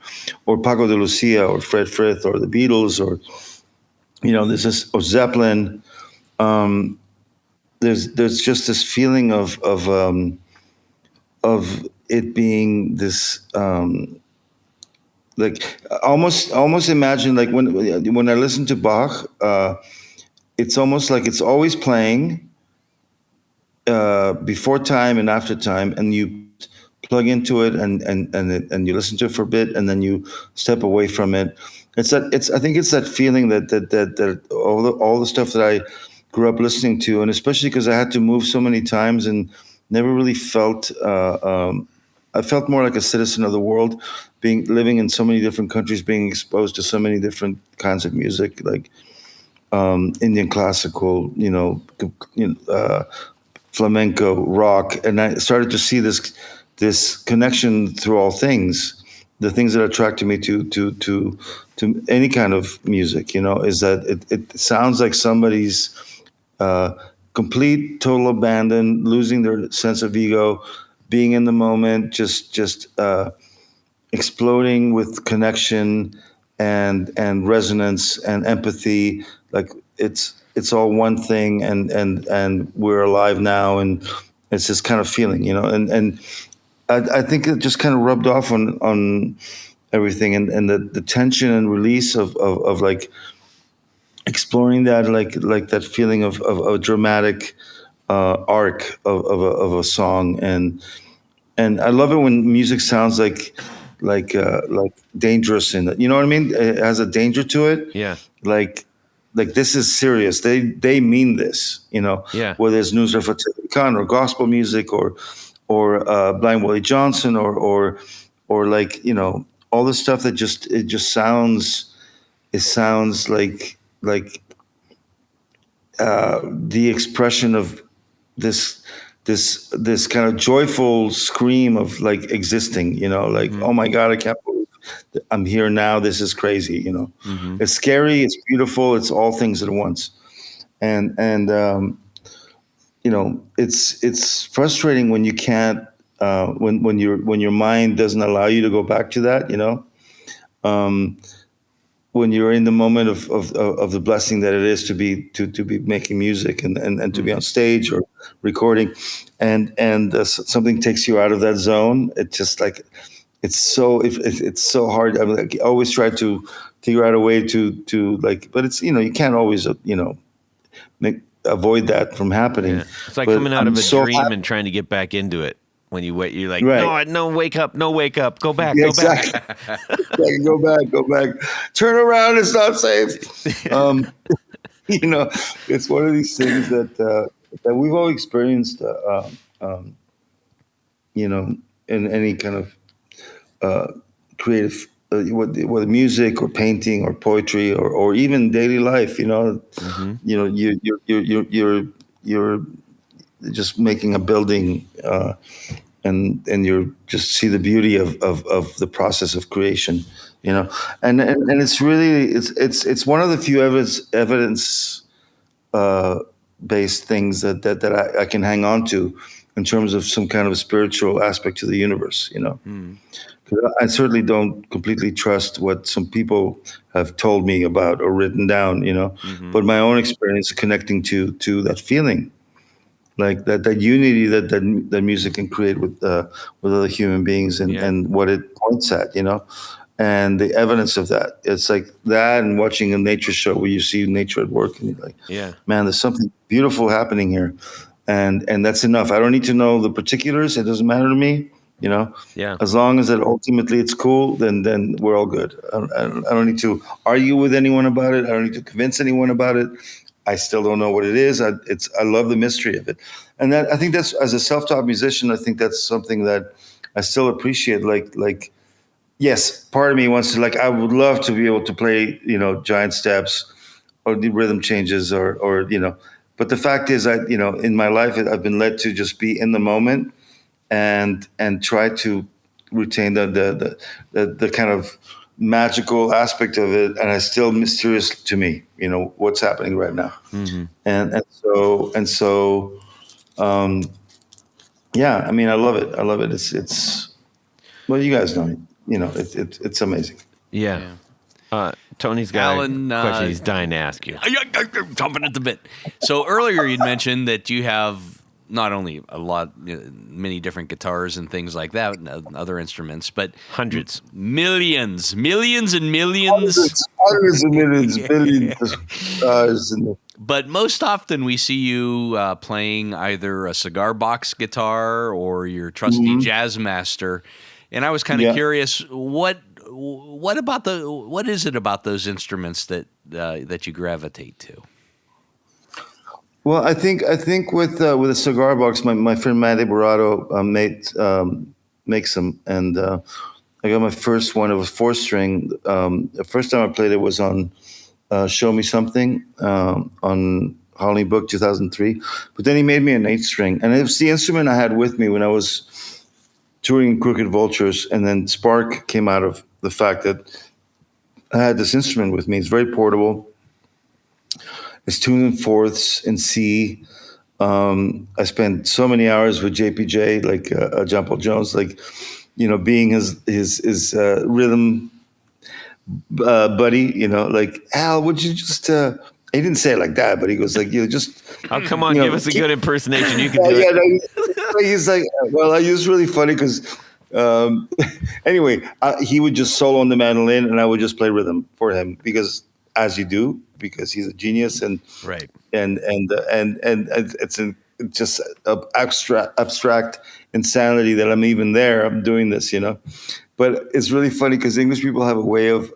or Paco de Lucia or Fred Frith or the Beatles or, there's this, or Zeppelin. There's just this feeling of it being this, like almost imagine, like when I listen to Bach, it's almost like it's always playing before time and after time, and you plug into it and you listen to it for a bit, and then you step away from it. I think it's that feeling that all the stuff that I grew up listening to, and especially because I had to move so many times and never really felt. I felt more like a citizen of the world, living in so many different countries, being exposed to so many different kinds of music, like Indian classical, flamenco, rock, and I started to see this connection through all things. The things that attracted me to any kind of music, is that it sounds like somebody's uh, complete total abandon, losing their sense of ego, being in the moment, just exploding with connection and resonance and empathy. Like it's all one thing, and we're alive now, and it's this kind of feeling, and I think it just kind of rubbed off on everything, and the tension and release of like exploring that, like that feeling of a dramatic arc of a song. And I love it when music sounds like dangerous, in it. You know what I mean? It has a danger to it. Yeah. Like this is serious. They mean this. Yeah. Whether it's Nusrat Fateh Khan or gospel music or Blind Willie Johnson or like all the stuff that just sounds, it sounds like the expression of this this kind of joyful scream of like existing, like, Mm-hmm. oh my God, I can't believe that I'm here now, this is crazy. Mm-hmm. It's scary, it's beautiful, it's all things at once. And it's frustrating when you can't, when your mind doesn't allow you to go back to that, um, when you're in the moment of the blessing that it is to be making music and to be on stage or recording, and something takes you out of that zone. It just like it's so hard. I mean, like, I always try to figure out a way to like, but it's you can't always avoid that from happening. Yeah. It's like But coming out I'm of a so dream happy. and trying to get back into it. When you wait, you're like, Right. no, no, wake up, no, wake up, go back, Yeah, go back. exactly. Exactly. Go back, turn around. It's not safe. You know, it's one of these things that we've all experienced. Um, in any kind of creative, whether music or painting or poetry or even daily life. Mm-hmm. You're just making a building. And you just see the beauty of the process of creation, and it's really it's one of the few evidence based things that I can hang on to in terms of some kind of a spiritual aspect to the universe. Mm-hmm. 'Cause I certainly don't completely trust what some people have told me about or written down, Mm-hmm. but my own experience connecting to that feeling, like that unity that music can create with other human beings, and Yeah. and what it points at, and the evidence of that. It's like that, and watching a nature show where you see nature at work, and you're like, Yeah. man, there's something beautiful happening here, and that's enough. I don't need to know the particulars. It doesn't matter to me, Yeah. as long as that ultimately it's cool, then we're all good. I don't need to argue with anyone about it. I don't need to convince anyone about it. I still don't know what it is. I love the mystery of it, and that I think that's, as a self-taught musician, I think that's something that I still appreciate. Like yes, part of me wants to, like, I would love to be able to play giant steps or the rhythm changes or. But the fact is, in my life I've been led to just be in the moment and try to retain the kind of magical aspect of it, and it's still mysterious to me. What's happening right now, and so yeah. I mean, I love it. I love it. It's well, you guys know, it's amazing. Yeah. Tony's got Alan, a question he's dying to ask you. Jumping at the bit. So earlier you'd mentioned that you have not only many different guitars and things like that, and other instruments, but Hundreds. millions and millions. Hundreds of millions, billions of stars. But most often we see you playing either a cigar box guitar or your trusty jazz master. And I was kind of curious, what is it about those instruments that you gravitate to? Well, I think with a cigar box, my friend Matty Barato makes them, and I got my first one. It was 4-string. The first time I played it was on "Show Me Something" on Howling Book 2003. But then he made me an 8-string, and it was the instrument I had with me when I was touring Crooked Vultures, and then Spark came out of the fact that I had this instrument with me. It's very portable. It's tuned in fourths in C. I spent so many hours with JPJ, like John Paul Jones, like, being his rhythm buddy, like, Al, would you just, he didn't say it like that, but he goes like, just. Oh, come on, give us a good impersonation. You can do it. No, he's like, well, I was really funny because, anyway, he would just solo on the mandolin and I would just play rhythm for him because because he's a genius and right. And it's just abstract insanity that I'm even there. I'm doing this, but it's really funny because English people have a way of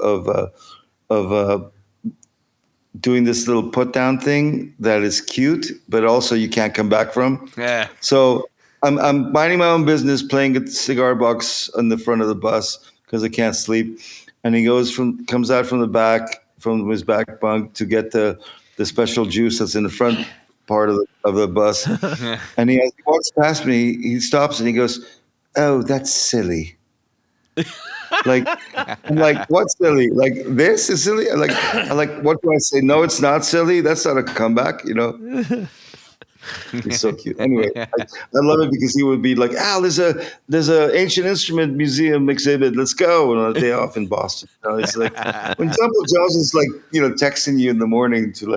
doing this little put down thing that is cute, but also you can't come back from. Yeah. So I'm minding my own business, playing a cigar box on the front of the bus because I can't sleep, and he comes out from the back. From his back bunk to get the special juice that's in the front part of the bus. And he walks past me, he stops and he goes, "Oh, that's silly." Like, I'm like, "What's silly? Like, this is silly?" I'm like, what do I say? No, it's not silly. That's not a comeback, He's so cute. Anyway, I love it because he would be like, "Al, there's a ancient instrument museum exhibit. Let's go on a day off in Boston." It's like when Temple Jones is like, texting you in the morning to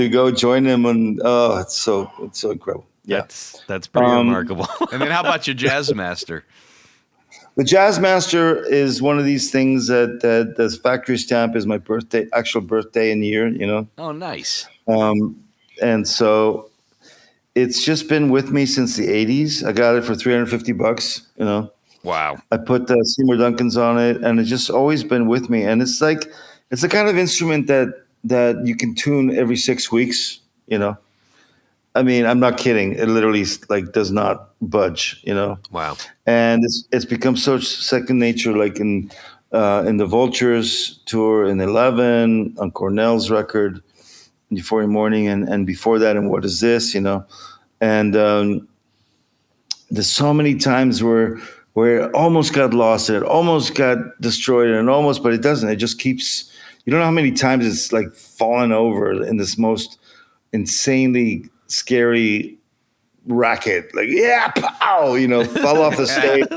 go join him, and it's so incredible. Yeah, that's pretty remarkable. And then how about your jazz master? The jazz master is one of these things that the factory stamp is my actual birthday and year. Oh, nice. And so. It's just been with me since the 80s. I got it for $350, Wow. I put Seymour Duncan's on it, and it's just always been with me. And it's like, it's the kind of instrument that you can tune every 6 weeks, I mean, I'm not kidding. It literally does not budge, Wow. And it's become so second nature, like in the Vultures tour in 11, on Cornell's record, Euphoria Morning, and before that, and What Is This, and there's so many times where it almost got lost, and it almost got destroyed, but it doesn't. It just keeps. You don't know how many times it's like fallen over in this most insanely scary racket, like pow, fell off the stage,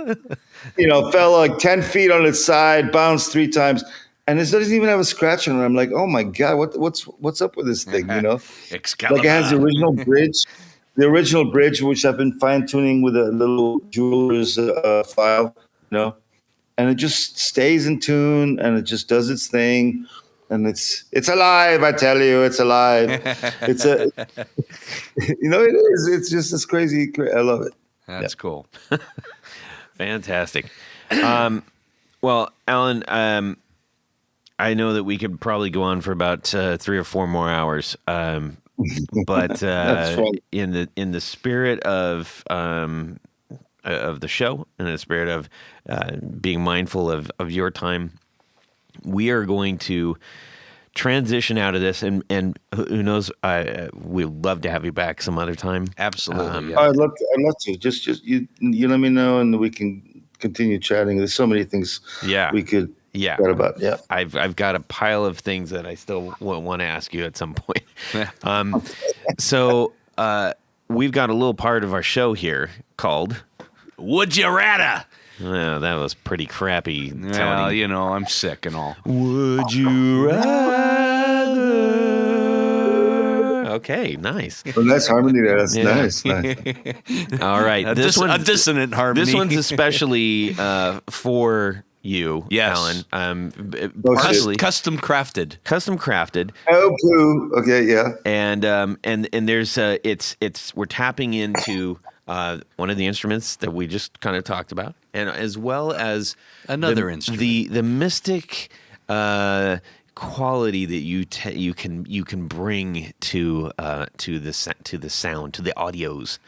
fell like 10 feet on its side, bounced 3 times. And it doesn't even have a scratch on it. I'm like, oh my God, what's up with this thing? Excalibur. Like it has the original bridge, which I've been fine tuning with a little jeweler's file, and it just stays in tune and it just does its thing, and it's alive. I tell you, it's alive. It is. It's just this crazy. I love it. That's cool. Fantastic. Well, Alan. I know that we could probably go on for about 3 or 4 more hours, but in the spirit of the show, in the spirit of being mindful of your time, we are going to transition out of this, and who knows, we'd love to have you back some other time. Absolutely. I'd love to. Just you let me know, and we can continue chatting. There's so many things we could chat about. Yeah. I've got a pile of things that I still want to ask you at some point. So we've got a little part of our show here called Would You Rather? Well, that was pretty crappy, Tony. Well, you know, I'm sick and all. Would you rather? Okay, nice. Well, nice harmony there. That's nice. All right. A dissonant harmony. This one's especially for you, yes. Alan. Custom crafted. Custom crafted. Oh, poo. Okay, yeah. And there's we're tapping into one of the instruments that we just kind of talked about, and as well as another instrument, the mystic quality that you can bring to the sound, to the audios.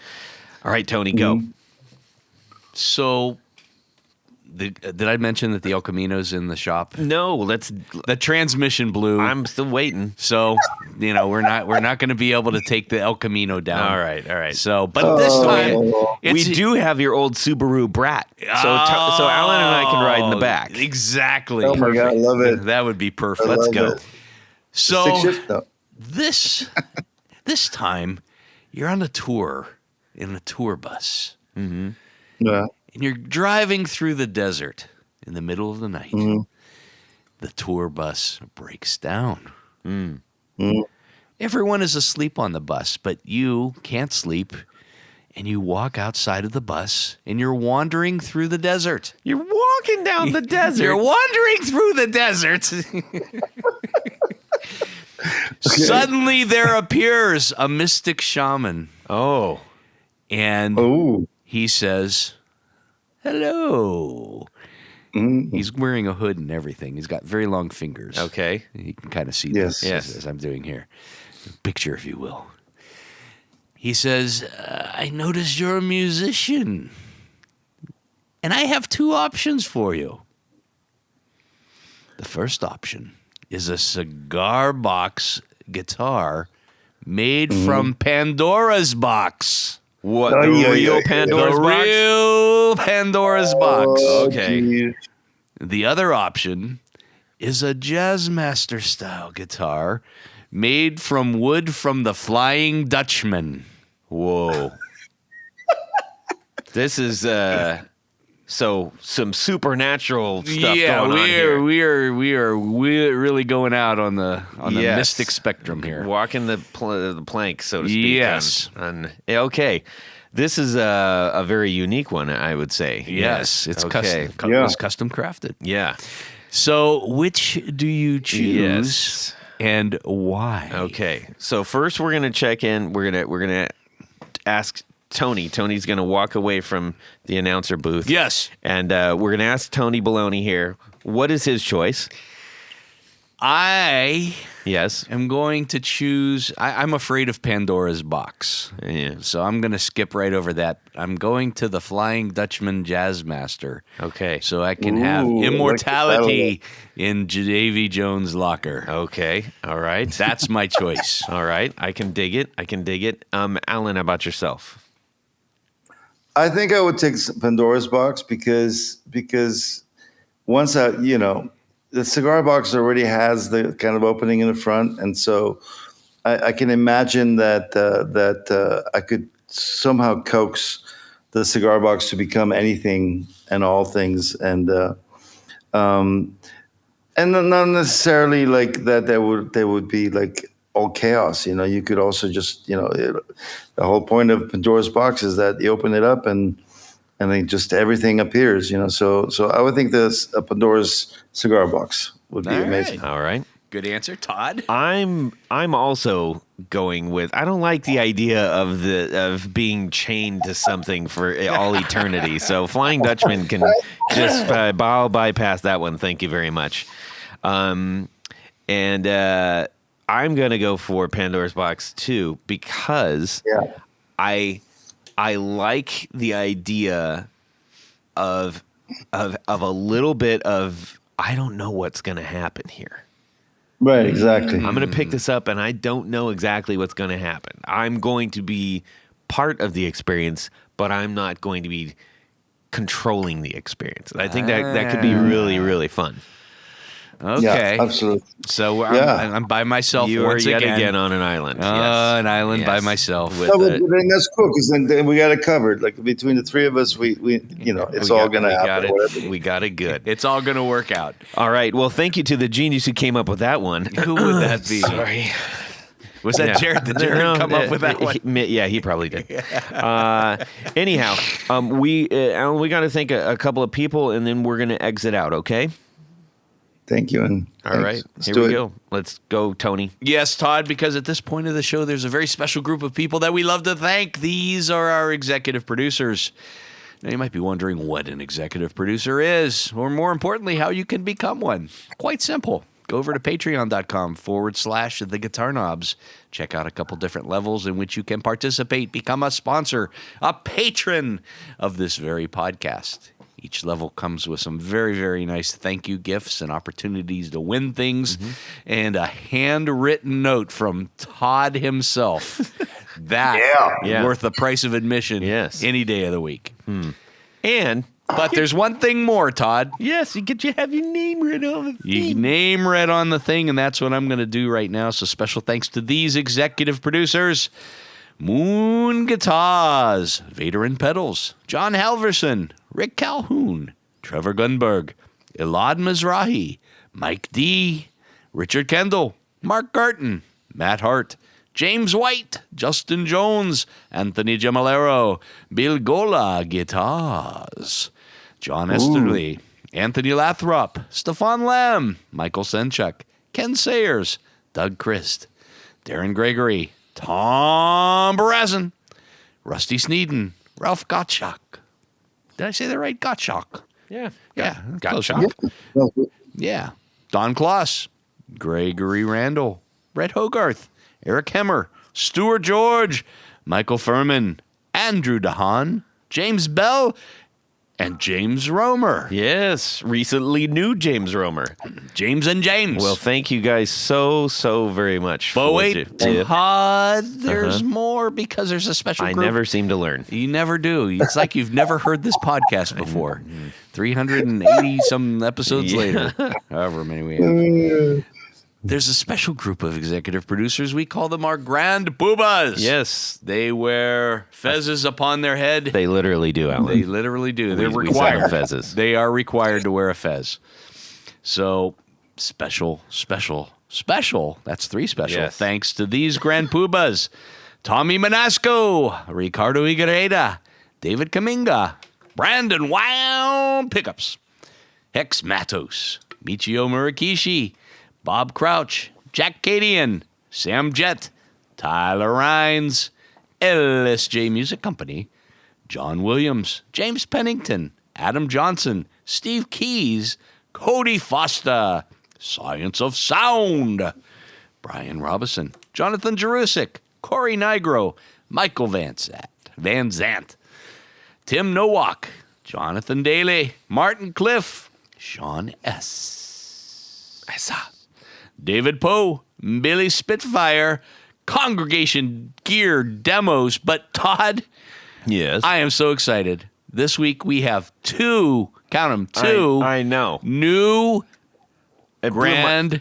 All right, Tony, go. So, did I mention that the El Camino's in the shop? No, the transmission blew. I'm still waiting. So, you know, we're not going to be able to take the El Camino down. All right. So, but this time we do have your old Subaru Brat. So Alan and I can ride in the back. Exactly. Oh my God, I love it. That would be perfect. Let's go. So this time you're on a tour in a tour bus. Mm-hmm. Yeah. And you're driving through the desert in the middle of the night. Mm-hmm. The tour bus breaks down. Mm-hmm. Everyone is asleep on the bus, but you can't sleep. And you walk outside of the bus, and you're wandering through the desert. You're walking down the desert. You're wandering through the desert. Suddenly there appears a mystic shaman. Oh. And he says, hello. Mm-hmm. He's wearing a hood and everything. He's got very long fingers. Okay. You can kind of see Yes. this as I'm doing here. Picture, if you will. He says, I noticed you're a musician. And I have two options for you. The first option is a cigar box guitar made from Pandora's box. What? The real Pandora's box? The real Pandora's box. Okay. Geez. The other option is a Jazzmaster style guitar made from wood from the Flying Dutchman. Whoa. This is so some supernatural stuff going on here. We are really going out on the mystic spectrum here. Walking the plank, so to speak. Yes. Okay. This is a very unique one, I would say. Yes, it's okay. custom. It was custom crafted. Yeah. So, which do you choose and why? Okay. So first, we're gonna check in. We're gonna ask Tony. Tony's gonna walk away from the announcer booth. Yes. And we're gonna ask Tony Baloney here. What is his choice? I Yes. am going to choose. I'm afraid of Pandora's box. Yeah. So I'm going to skip right over that. I'm going to the Flying Dutchman Jazzmaster. Okay. So I can have immortality in Davy Jones' locker. Okay. All right. That's my choice. All right. I can dig it. Alan, how about yourself? I think I would take Pandora's box because once the cigar box already has the kind of opening in the front, and so I can imagine that I could somehow coax the cigar box to become anything and all things, and not necessarily like that. There would be like all chaos. You could also just the whole point of Pandora's box is that you open it up and then just everything appears. So I would think a Pandora's cigar box would be amazing. All right. Good answer, Todd. I'm also going with. I don't like the idea of being chained to something for all eternity. So Flying Dutchman can just I'll bypass that one. Thank you very much. And I'm gonna go for Pandora's box too because I like the idea of a little bit of I don't know what's gonna happen here. Right, exactly. I'm going to pick this up, and I don't know exactly what's going to happen. I'm going to be part of the experience, but I'm not going to be controlling the experience. I think that could be really, really fun. Okay. Yeah, absolutely. So Yeah. I'm by myself You are once yet again. again on an island. Yes. An island by Yes. myself. With No, but the- then that's cool because then we got it covered. Like between the three of us, we it's all going to happen. We got it good. It's all going to work out. All right. Well, thank you to the genius who came up with that one. Who would that be? Sorry. Was that Jared? Did Jared come up with that one? He probably did. Anyhow, Alan, we got to thank a couple of people, and then we're going to exit out. Okay. Thank you. And All right. Let's Here do we it. go. Let's go, Tony. Yes, Todd, because at this point of the show, there's a very special group of people that we love to thank. These are our executive producers. Now, you might be wondering what an executive producer is, or more importantly, how you can become one. Quite simple. Go over to patreon.com/The Guitar Knobs. Check out a couple different levels in which you can participate, become a sponsor, a patron of this very podcast. Each level comes with some very, very nice thank you gifts and opportunities to win things, and a handwritten note from Todd himself. That Yeah. worth the price of admission any day of the week. And But there's one thing more, Todd. yes, you have your name written on the thing. You name read on the thing, and that's what I'm going to do right now. So special thanks to these executive producers: Moon Guitars, Vader and Pedals, John Halverson, Rick Calhoun, Trevor Gunberg, Elad Mizrahi, Mike D, Richard Kendall, Mark Garton, Matt Hart, James White, Justin Jones, Anthony Gemalero, Bill Gola Guitars, John Esterly, Anthony Lathrop, Stefan Lamb, Michael Senchuk, Ken Sayers, Doug Christ, Darren Gregory, Tom Barazin, Rusty Sneeden, Ralph Gottschalk. Did I say that right? Gottschalk. Yeah. Yeah. Gottschalk. Yeah. Don Kloss, Gregory Randall, Brett Hogarth, Eric Hemmer, Stuart George, Michael Furman, Andrew DeHaan, James Bell, and James Romer. Yes, recently new James Romer. James and James. Well, thank you guys so very much. but for wait, what you- Todd, there's more because there's a special I group. never seem to learn. You never do. It's like you've never heard this podcast before. 380 some episodes later, however many we have. There's a special group of executive producers. We call them our Grand Poobahs. Yes, They wear fezzes upon their head. they literally do, Alan. They literally do. They're We sell required. fezzes. They are required to wear a fez. So special. That's three special. Yes. Thanks to these Grand Poobahs: Tommy Manasco, Ricardo Iguereda, David Kaminga, Brandon Wow Pickups, Hex Matos, Michio Murakishi, Bob Crouch, Jack Cadian, Sam Jett, Tyler Rhines, LSJ Music Company, John Williams, James Pennington, Adam Johnson, Steve Keys, Cody Foster, Science of Sound, Brian Robison, Jonathan Jerusik, Corey Nigro, Michael Van Zant, Tim Nowak, Jonathan Daly, Martin Cliff, Sean S. David Poe, Billy Spitfire, Congregation Gear Demos. But Todd, Yes, I am so excited. This week we have two, count them, two I know. new It blew my- Grand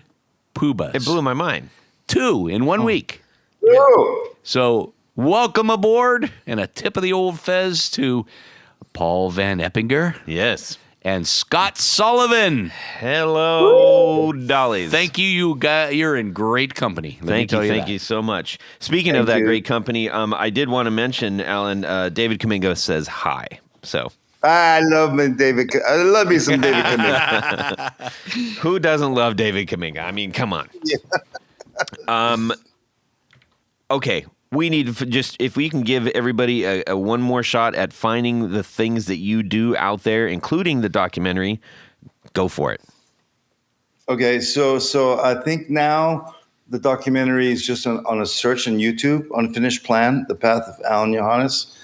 Poobahs. It blew my mind. Two in 1 week. Woo! So welcome aboard, and a tip of the old fez to Paul Van Eppinger Yes. and Scott Sullivan. Hello, dollies. Thank you, you guys. You're in great company. Let me Thank tell thank that. you so much. Speaking of Thank that you. great company, I did want to mention, Alan, David Kamingo says hi. So I love me, David. I love me some David Kaminga. who doesn't love David Kaminga? I mean, come on. Okay, we need just if we can give everybody a one more shot at finding the things that you do out there, including the documentary. Go for it. Okay, so I think now the documentary is just on a search on YouTube, Unfinished Plan, The Path of Alain Johannes.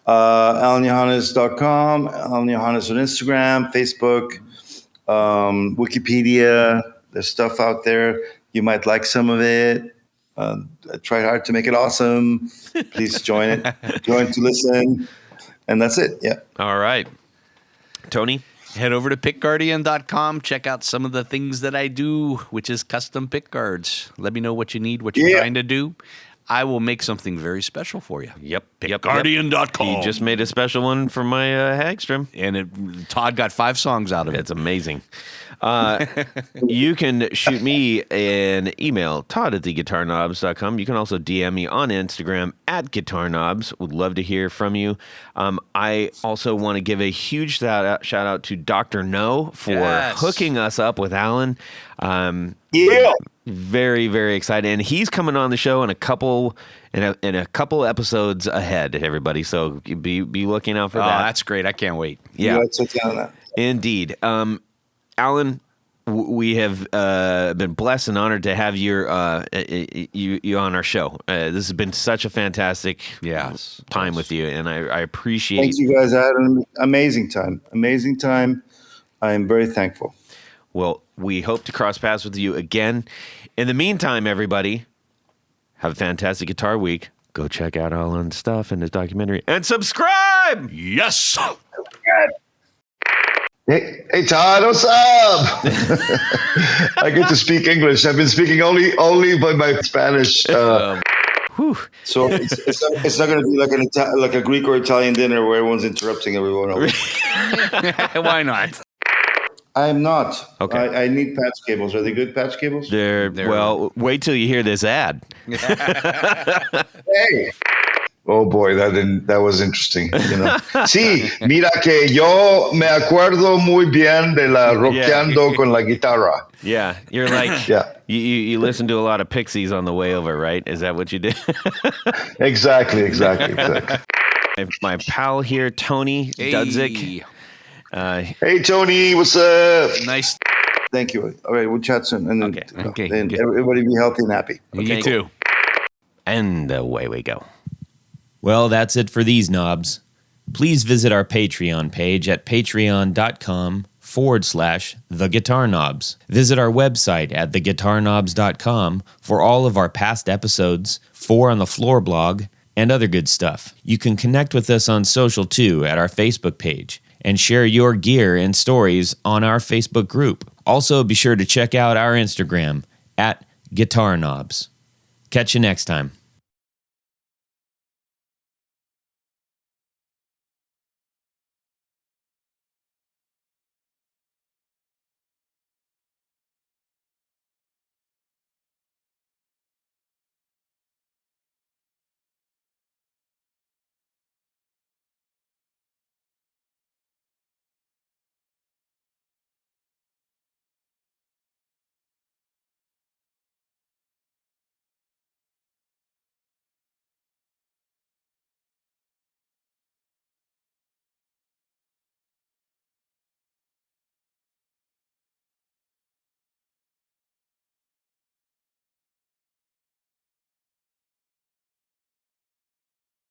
AlainJohannes.com, Alain Johannes on Instagram, Facebook, Wikipedia. There's stuff out there. You might like some of it. I tried hard to make it awesome. Please join it. Join to listen. And that's it. Yeah. All right. Tony? Head over to pickguardian.com. Check out some of the things that I do, which is custom pick guards. Let me know what you need, what you're trying to do. I will make something very special for you. Yep. Pickguardian.com. He just made a special one for my Hagstrom. And Todd got 5 songs out of it. It's amazing. You can shoot me an email, Todd at theguitarknobs.com. You can also DM me on Instagram at guitarknobs. Would love to hear from you. I also want to give a huge shout out to Dr. No for hooking us up with Alain. Very, very excited. And he's coming on the show in a couple episodes ahead, everybody. So be looking out for that. That's great. I can't wait. Yeah. Check out that. Indeed. Alain, we have been blessed and honored to have you on our show. This has been such a fantastic time with you, and I appreciate. Thank you guys. I had an amazing time. Amazing time. I am very thankful. Well, we hope to cross paths with you again. In the meantime, everybody, have a fantastic guitar week. Go check out Alain's stuff and his documentary, and subscribe. Yes. Hey Todd, what's up? I get to speak English. I've been speaking only by my Spanish. So it's not going to be like a Greek or Italian dinner where everyone's interrupting everyone else. Why not? I'm not. Okay. I need patch cables. Are they good patch cables? They're well, wait till you hear this ad. Hey. Oh boy, that was interesting. You know. Sí, mira que yo me acuerdo muy bien de la rockeando con la guitarra. Yeah, you're like you listen to a lot of Pixies on the way over, right? Is that what you did? Exactly. My pal here, Tony Dudzik. Hey Tony, what's up? Nice. Thank you. All right, we'll chat soon. And then, Okay. And everybody be healthy and happy. Okay. You too. And away we go. Well, that's it for these knobs. Please visit our Patreon page at patreon.com/theguitarknobs. Visit our website at theguitarknobs.com for all of our past episodes, 4 on the Floor blog, and other good stuff. You can connect with us on social too at our Facebook page and share your gear and stories on our Facebook group. Also, be sure to check out our Instagram at Guitar Knobs. Catch you next time.